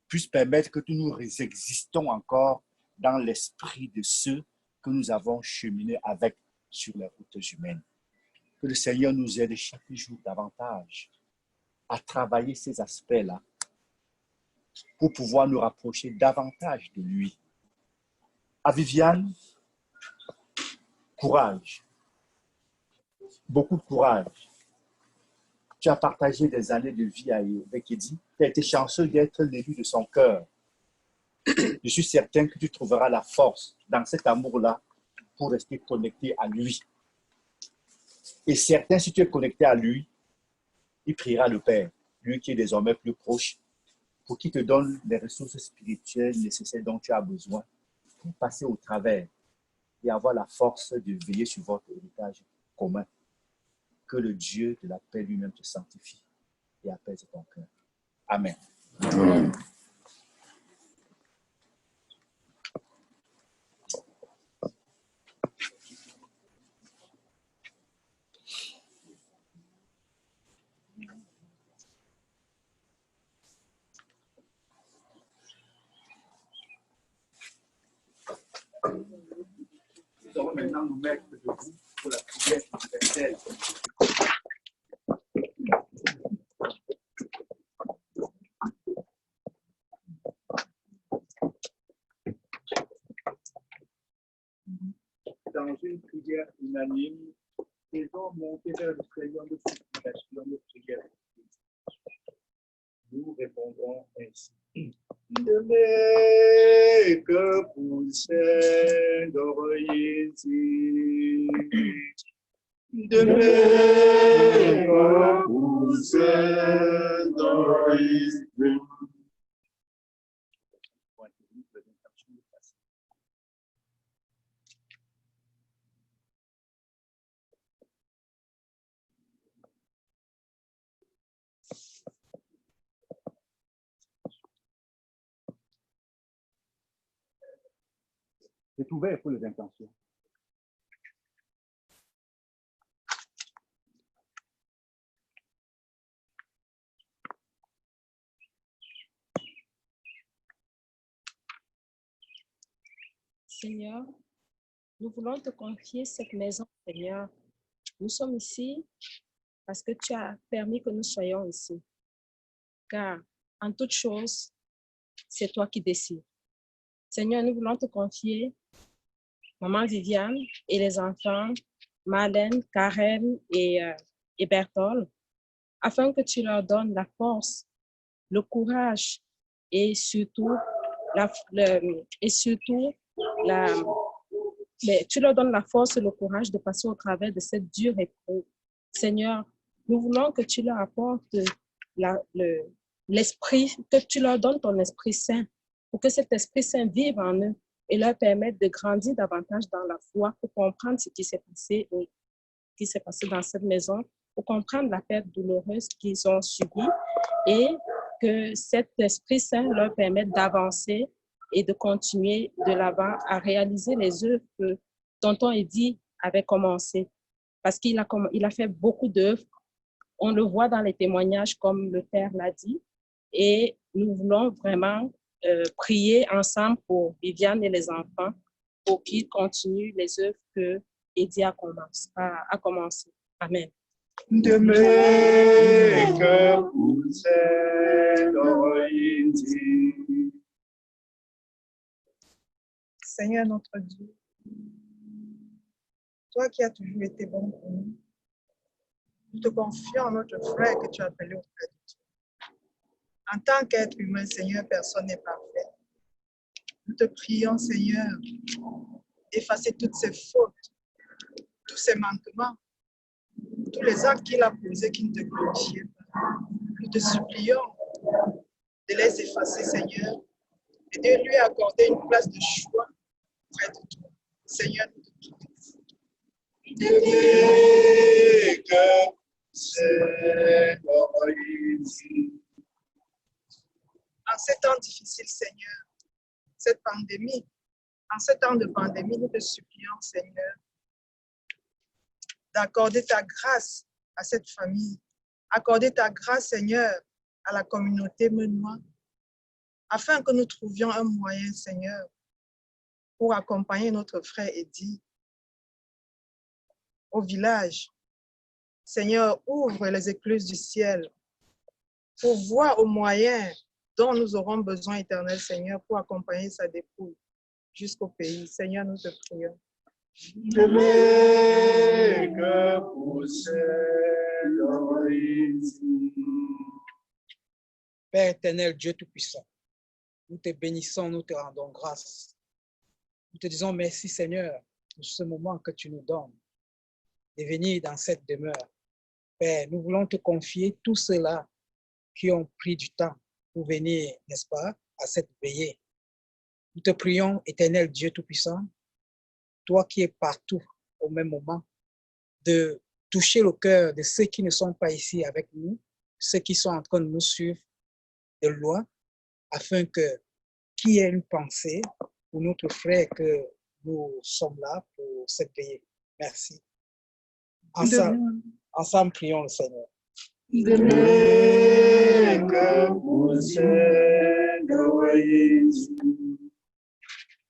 puisse permettre que nous existons encore dans l'esprit de ceux que nous avons cheminés avec sur les routes humaines. Que le Seigneur nous aide chaque jour davantage à travailler ces aspects-là pour pouvoir nous rapprocher davantage de lui. À Viviane, courage. Beaucoup de courage. Tu as partagé des années de vie avec Eddy. Tu as été chanceux d'être l'élu de son cœur. Je suis certain que tu trouveras la force dans cet amour-là pour rester connecté à lui. Et certain, si tu es connecté à lui, il priera le Père, lui qui est désormais plus proche, pour qu'il te donne les ressources spirituelles nécessaires dont tu as besoin pour passer au travers et avoir la force de veiller sur votre héritage commun. Que le Dieu de la paix lui-même te sanctifie et apaise ton cœur. Amen. Amen. maintenant nous mettre debout pour la prière universelle. Dans une prière unanime, ils vont monter vers le Seigneur de supplication de prière. Nous répondrons ainsi. De mes que poussait d'oreiller, de mes que poussait d'oreiller. C'est ouvert pour les intentions. Seigneur, nous voulons te confier cette maison, Seigneur. Nous sommes ici parce que tu as permis que nous soyons ici. Car en toute chose, c'est toi qui décides. Seigneur, nous voulons te confier Maman Viviane et les enfants, Marlène, Karen et Berthold, afin que tu leur donnes la force, le courage et surtout, tu leur donnes la force et le courage de passer au travers de cette dure épreuve. Seigneur, nous voulons que tu leur apportes l'esprit, que tu leur donnes ton Esprit Saint, pour que cet Esprit Saint vive en eux et leur permette de grandir davantage dans la foi pour comprendre ce qui s'est passé dans cette maison, pour comprendre la perte douloureuse qu'ils ont subie et que cet Esprit Saint leur permette d'avancer et de continuer de l'avant à réaliser les œuvres que tonton Eddy avait commencé. Parce qu'il a fait beaucoup d'œuvres. On le voit dans les témoignages, comme le Père l'a dit. Et nous voulons vraiment prier ensemble pour Viviane et les enfants pour qu'ils continuent les œuvres que Eddy a commencé. Amen. De mes que poussait d'oreiller. Seigneur notre Dieu, toi qui as toujours été bon pour nous, nous te confions notre frère que tu as appelé auprès de toi. En tant qu'être humain, Seigneur, personne n'est parfait. Nous te prions, Seigneur, d'effacer toutes ses fautes, tous ses manquements, tous les actes qu'il a posés qui ne te glorifiaient pas. Nous te supplions de les effacer, Seigneur, et de lui accorder une place de choix auprès de toi. Seigneur, nous te prions. En ces temps difficiles, Seigneur, en ces temps de pandémie, nous te supplions, Seigneur, d'accorder ta grâce à cette famille, accorder ta grâce, Seigneur, à la communauté menois, afin que nous trouvions un moyen, Seigneur, pour accompagner notre frère Eddy au village. Seigneur, ouvre les écluses du ciel pour voir aux moyens dont nous aurons besoin, éternel Seigneur, pour accompagner sa dépouille jusqu'au pays. Seigneur, nous te prions. De mes que poussait d'oreiller. Père éternel, Dieu Tout-Puissant, nous te bénissons, nous te rendons grâce. Nous te disons merci, Seigneur, pour ce moment que tu nous donnes de venir dans cette demeure. Père, nous voulons te confier tous ceux-là qui ont pris du temps pour venir, n'est-ce pas, à cette veillée. Nous te prions, éternel Dieu Tout-Puissant, toi qui es partout au même moment, de toucher le cœur de ceux qui ne sont pas ici avec nous, ceux qui sont en train de nous suivre de loin, afin que qui ait une pensée pour notre frère que nous sommes là pour cette veillée. Merci. Ensemble, prions le Seigneur. De mes que poussait d'oreiller.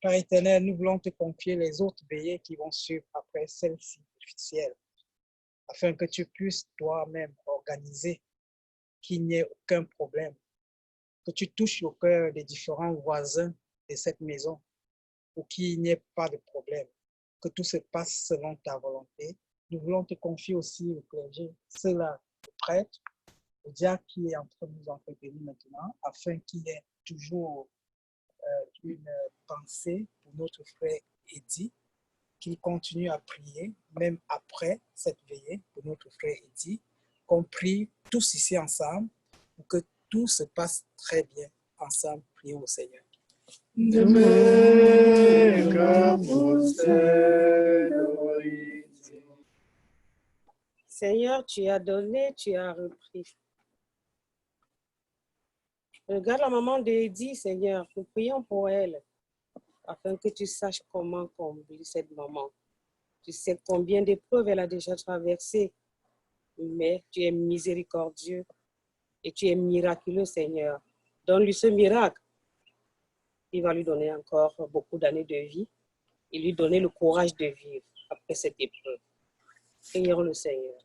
Père éternel, nous voulons te confier les autres veillées qui vont suivre après celle-ci officielle, afin que tu puisses toi-même organiser qu'il n'y ait aucun problème, que tu touches au cœur des différents voisins de cette maison pour qu'il n'y ait pas de problème, que tout se passe selon ta volonté. Nous voulons te confier aussi le clergé, cela, le prêtre, le diacre qui est en train de nous entretenir maintenant, afin qu'il y ait toujours une pensée pour notre frère Eddy, qu'il continue à prier, même après cette veillée, pour notre frère Eddy, qu'on prie tous ici ensemble, pour que tout se passe très bien ensemble. Prions au Seigneur. Seigneur, tu as donné, tu as repris. Regarde la maman d'Eddy, Seigneur, nous prions pour elle, afin que tu saches comment combler cette maman. Tu sais combien d'épreuves elle a déjà traversées, mais tu es miséricordieux et tu es miraculeux, Seigneur. Donne-lui ce miracle. Il va lui donner encore beaucoup d'années de vie et lui donner le courage de vivre après cette épreuve. Prions le Seigneur.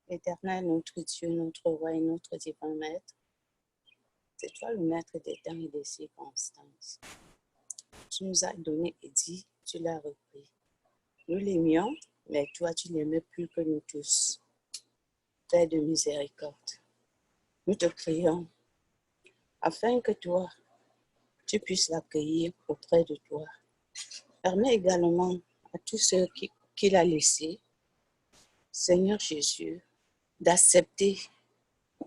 Éternel, notre Dieu, notre roi et notre divin maître, c'est toi le maître des temps et des circonstances. Tu nous as donné Eddy, tu l'as repris. Nous l'aimions, mais toi, tu l'aimais plus que nous tous. Père de miséricorde, nous te prions afin que toi, tu puisses l'accueillir auprès de toi. Permets également à tous ceux qu'il a laissés, Seigneur Jésus, d'accepter,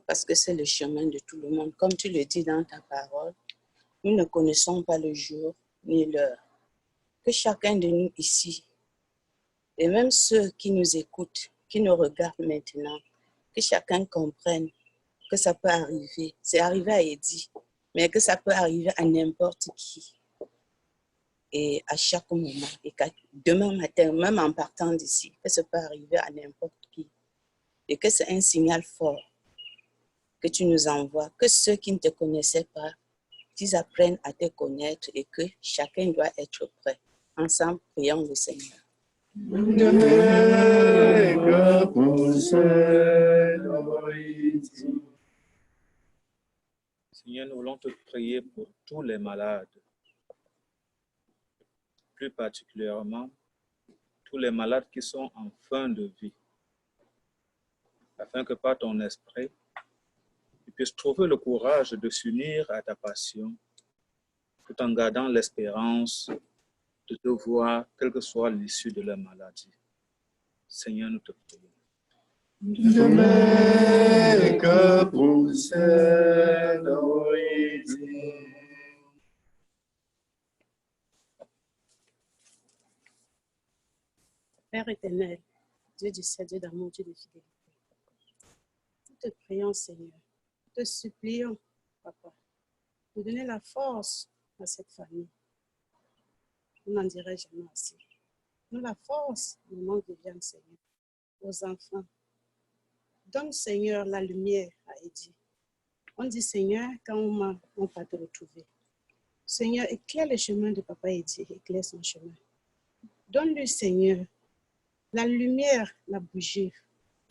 parce que c'est le chemin de tout le monde. Comme tu le dis dans ta parole, nous ne connaissons pas le jour ni l'heure. Que chacun de nous ici, et même ceux qui nous écoutent, qui nous regardent maintenant, que chacun comprenne que ça peut arriver. C'est arrivé à Eddy, mais que ça peut arriver à n'importe qui. Et à chaque moment, et qu'à demain matin, même en partant d'ici, que ça peut arriver à n'importe qui. Et que c'est un signal fort que tu nous envoies, que ceux qui ne te connaissaient pas, qu'ils apprennent à te connaître et que chacun doit être prêt. Ensemble, prions le Seigneur. Seigneur, nous voulons te prier pour tous les malades, plus particulièrement tous les malades qui sont en fin de vie, afin que par ton esprit, tu puisses trouver le courage de s'unir à ta passion, tout en gardant l'espérance de te voir, quelle que soit l'issue de leur maladie. Seigneur, nous te prions. Père éternel, Dieu du ciel, Dieu d'amour, Dieu de fidélité, nous te prions, Seigneur, nous te supplions, Papa, de donner la force à cette famille. On n'en dirait jamais assez. Donne la force au nom de Viviane, Seigneur, aux enfants. Donne, Seigneur, la lumière à Eddy. On dit, Seigneur, quand on va te retrouver. Seigneur, éclaire le chemin de Papa Eddy, éclaire son chemin. Donne-lui, Seigneur, la lumière, la bougie,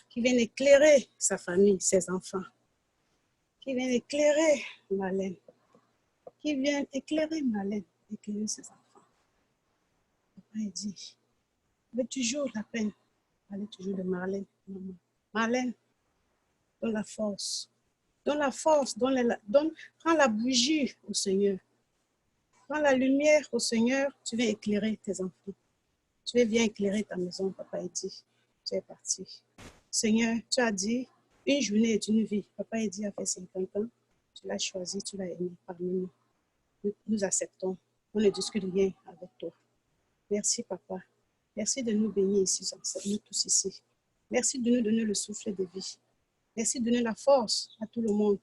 qui vienne éclairer sa famille, ses enfants, qui vienne éclairer Marlène, éclairer ses enfants. Papa Eddy, mais toujours la peine, parler toujours de Marlène, maman. Marlène, donne la force, prends la bougie au Seigneur, prends la lumière au Seigneur, tu viens éclairer tes enfants. Tu viens éclairer ta maison, Papa Eddy. Tu es parti. Seigneur, tu as dit, une journée est une vie. Papa Eddy a fait 50 ans. Tu l'as choisi, tu l'as aimé parmi nous. Nous acceptons. On ne discute rien avec toi. Merci, Papa. Merci de nous bénir ici, nous tous ici. Merci de nous donner le souffle de vie. Merci de donner la force à tout le monde.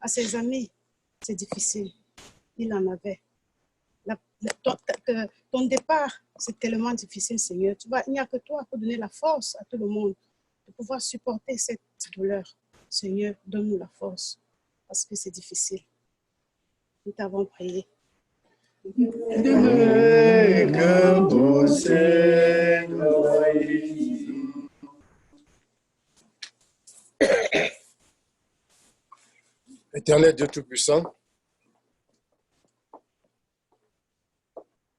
À ses amis, c'est difficile. Il en avait. Ton départ, c'est tellement difficile, Seigneur. Il n'y a que toi pour donner la force à tout le monde de pouvoir supporter cette douleur. Seigneur, donne-nous la force parce que c'est difficile. Nous t'avons prié. Éternel Dieu Tout-Puissant,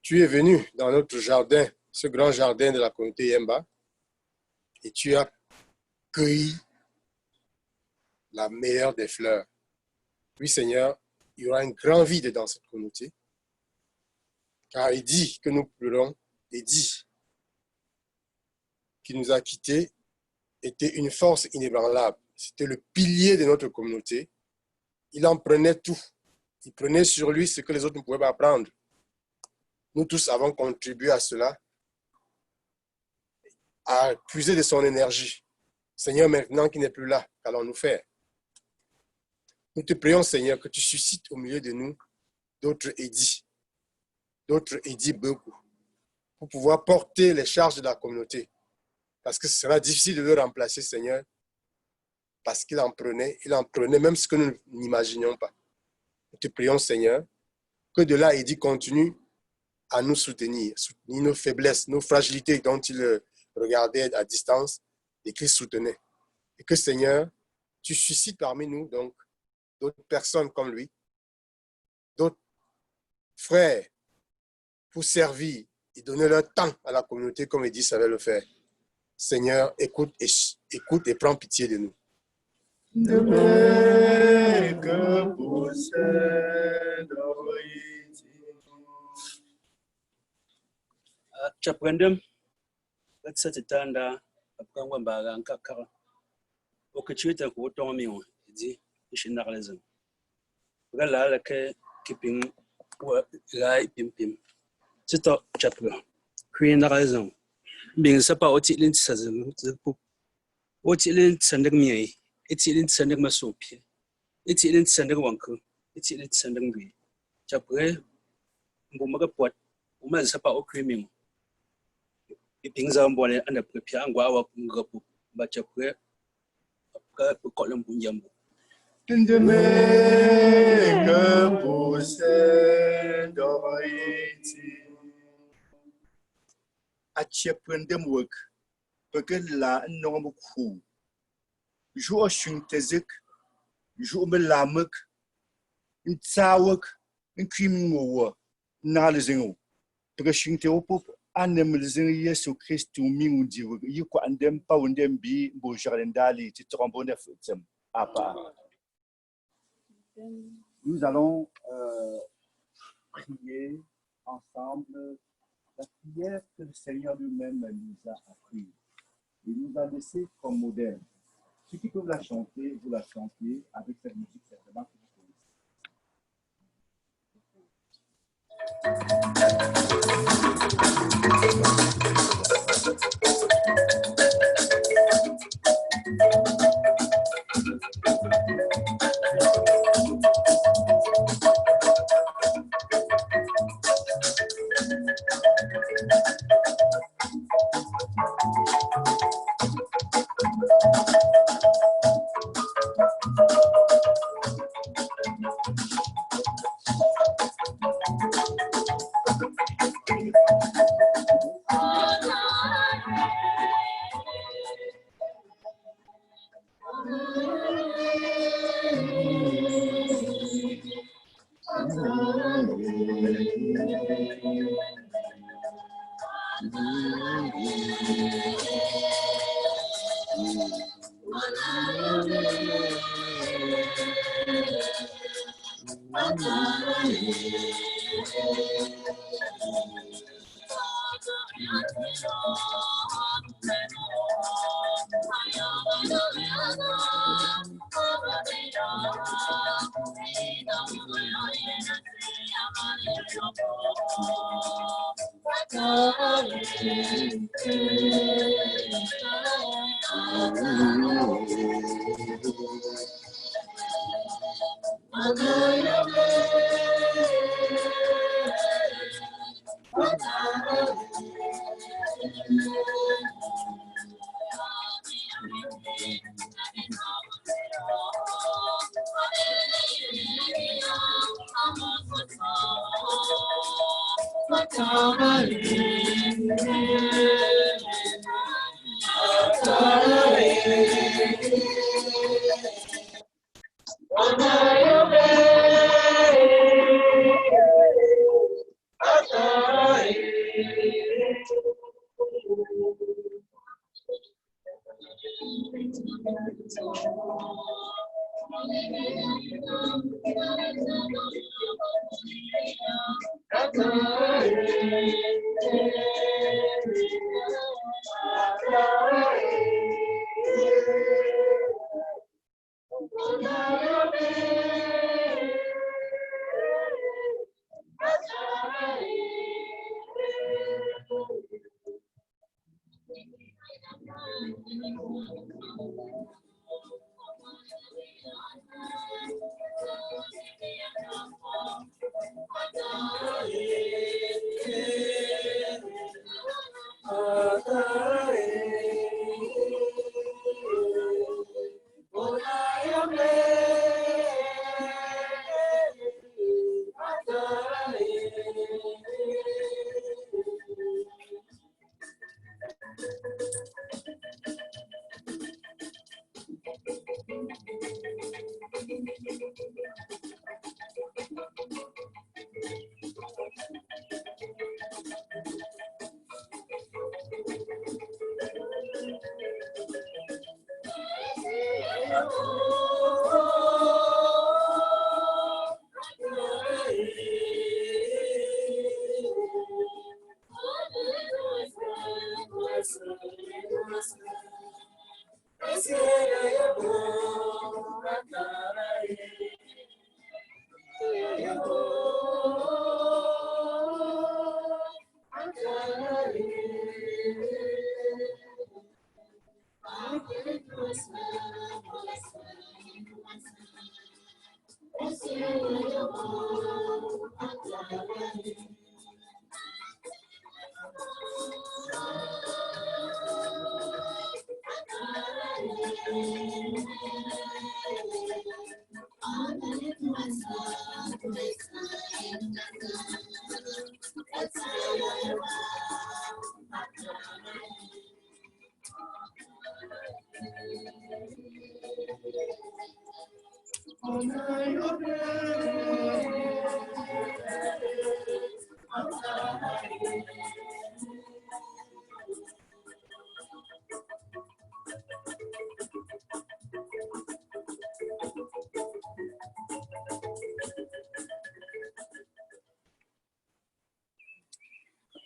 tu es venu dans notre jardin, ce grand jardin de la communauté Yemba, et tu as cueilli la meilleure des fleurs. Oui, Seigneur, il y aura un grand vide dans cette communauté, car il dit que nous pleurons, et dit qui nous a quittés, était une force inébranlable. C'était le pilier de notre communauté. Il en prenait tout. Il prenait sur lui ce que les autres ne pouvaient pas prendre. Nous tous avons contribué à cela, à puiser de son énergie. Seigneur, maintenant qu'il n'est plus là, qu'allons-nous faire? Nous te prions, Seigneur, que tu suscites au milieu de nous d'autres édits beaucoup, pour pouvoir porter les charges de la communauté. Parce que ce sera difficile de le remplacer, Seigneur, parce qu'il en prenait même ce que nous n'imaginions pas. Nous te prions, Seigneur, que de là, Eddie continue à nous soutenir nos faiblesses, nos fragilités dont il regardait à distance et qu'il soutenait. Et que, Seigneur, tu suscites parmi nous donc d'autres personnes comme lui, d'autres frères pour servir et donner leur temps à la communauté comme Eddie savait le faire. Seigneur, écoute et prends pitié de nous. Chaprendem, let's set it under a Pangwamba and Kakara. Okachita, who told me, the nationalism. Well, keeping lie pim. Sit up, chapter. Queen raison. Being supper or titlin says the book. What titlin sending me, it's in sending my soap. It's in sending uncle, it's in sending me. Chapter Bumagapot, woman supper or creaming. Things are born and a prepare and go up in Gapu, but your prayer, Column Bunyambo. In the make possessed of a chaprendem work, because la normal cool. You are shing tezik, you be lamek, in tsawak, in creaming war, nalizing, brushing the opop. Animalism Yesu Christ mingu divu yuko andem pa undem bi bo jarendali ti trombone futsem apa. Nous allons prier ensemble la prière que le Seigneur lui-même nous a appris. Il nous a laissé comme modèle. Ceux qui peuvent la chanter, vous la chantez avec cette musique certainement que vous connaissez.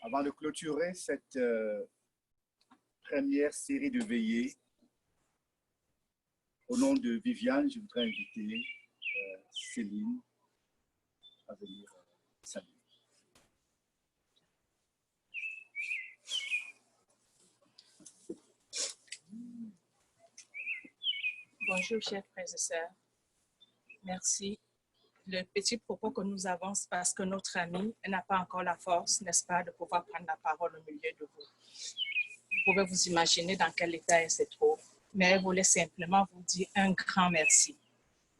Avant de clôturer cette première série de veillées, au nom de Viviane, je voudrais inviter Céline à venir saluer. Bonjour, chers frères et sœurs. Merci. Le petit propos que nous avons, c'est parce que notre amie n'a pas encore la force, n'est-ce pas, de pouvoir prendre la parole au milieu de vous. Vous pouvez vous imaginer dans quel état elle se trouve, mais elle voulait simplement vous dire un grand merci.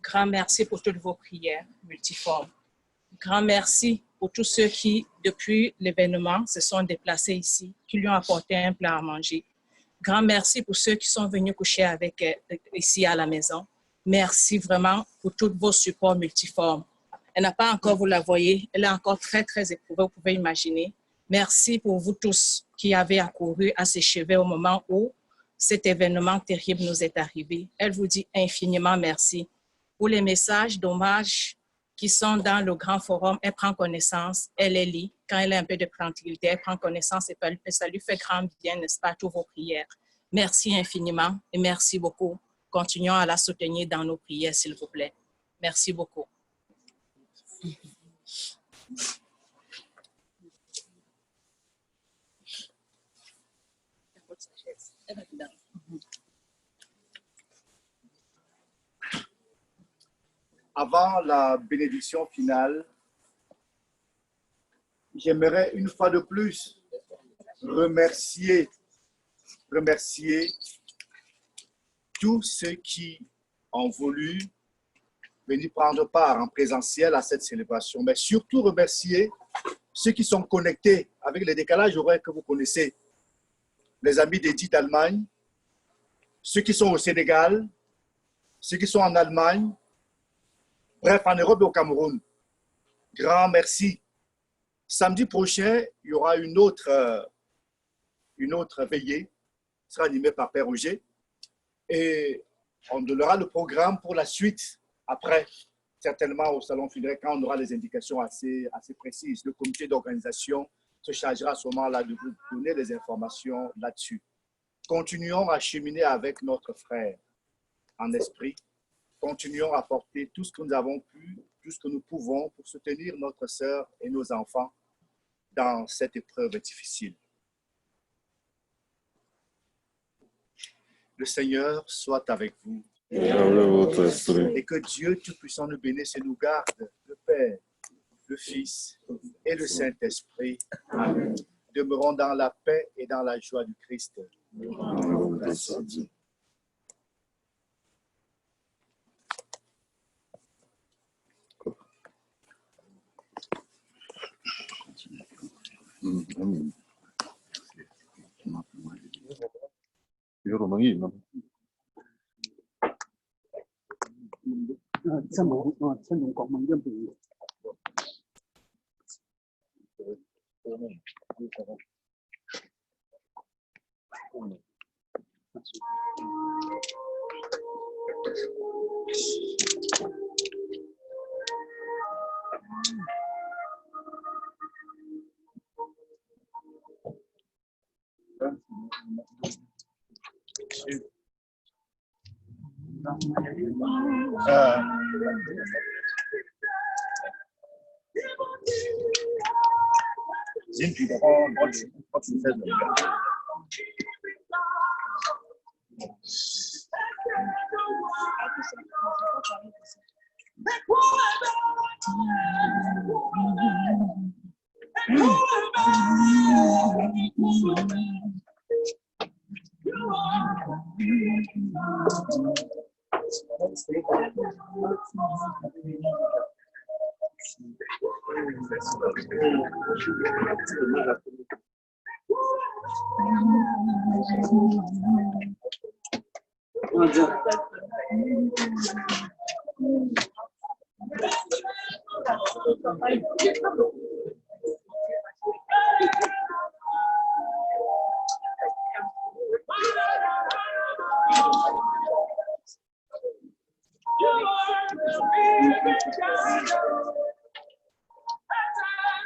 Grand merci pour toutes vos prières multiformes. Grand merci pour tous ceux qui, depuis l'événement, se sont déplacés ici, qui lui ont apporté un plat à manger. Grand merci pour ceux qui sont venus coucher avec ici à la maison. Merci vraiment pour tous vos supports multiformes. Elle n'a pas encore, vous la voyez, elle est encore très, très éprouvée, vous pouvez imaginer. Merci pour vous tous qui avez accouru à ses cheveux au moment où cet événement terrible nous est arrivé. Elle vous dit infiniment merci. Pour les messages d'hommage qui sont dans le grand forum, elle prend connaissance, elle les lit. Quand elle a un peu de tranquillité, elle prend connaissance et ça lui fait grand bien, n'est-ce pas, toutes vos prières. Merci infiniment et merci beaucoup. Continuons à la soutenir dans nos prières, s'il vous plaît. Merci beaucoup. Avant la bénédiction finale, j'aimerais une fois de plus remercier tous ceux qui ont voulu venir prendre part en présentiel à cette célébration, mais surtout remercier ceux qui sont connectés avec les décalages horaires que vous connaissez, les amis d'Edith d'Allemagne, ceux qui sont au Sénégal, ceux qui sont en Allemagne, bref, en Europe et au Cameroun. Grand merci. Samedi prochain, il y aura une autre veillée qui sera animée par Père Roger. Et on donnera le programme pour la suite après, certainement au salon funéraire, quand on aura les indications assez précises. Le comité d'organisation se chargera à ce moment-là de vous donner des informations là-dessus. Continuons à cheminer avec notre frère en esprit. Continuons à porter tout ce que nous avons pu, tout ce que nous pouvons pour soutenir notre sœur et nos enfants dans cette épreuve difficile. Le Seigneur soit avec vous. Et que Dieu Tout-Puissant nous bénisse et nous garde, le Père, le Fils et le Saint-Esprit. Amen. Demeurons dans la paix et dans la joie du Christ. Grâce à Dieu.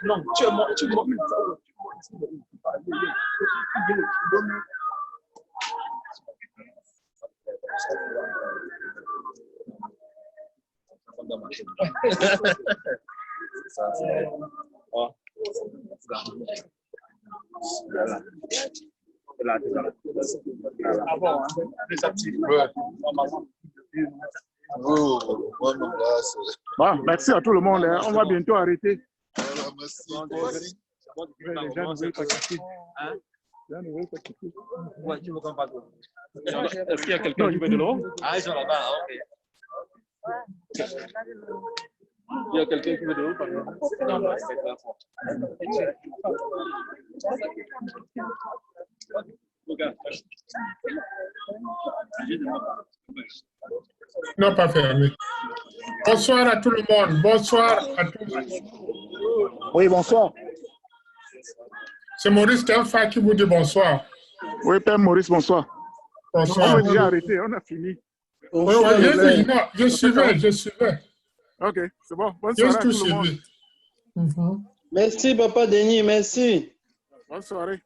Non, tu m'as Bon, merci à tout le monde. On va bientôt arrêter. Voilà, merci. Les gens ne veulent pas quitter. Les gens ne veulent pas quitter. Ouais, tu me comprends pas trop. Est-ce qu'il y a quelqu'un qui veut de l'eau? Ah, ils sont là-bas, ok. Il y a quelqu'un qui veut de l'eau, par exemple? Non, non, c'est pas fort. Non, pas fermé. Bonsoir à tout le monde. Bonsoir à tous. Oui, bonsoir. C'est Maurice Kelfa qui vous dit bonsoir. Oui, Père Maurice, bonsoir. Bonsoir. On a déjà arrêté, on a fini. Oui, je suivais. Ok, c'est bon. Bonne soirée à tout le monde. Merci, Papa Denis, merci. Bonne soirée.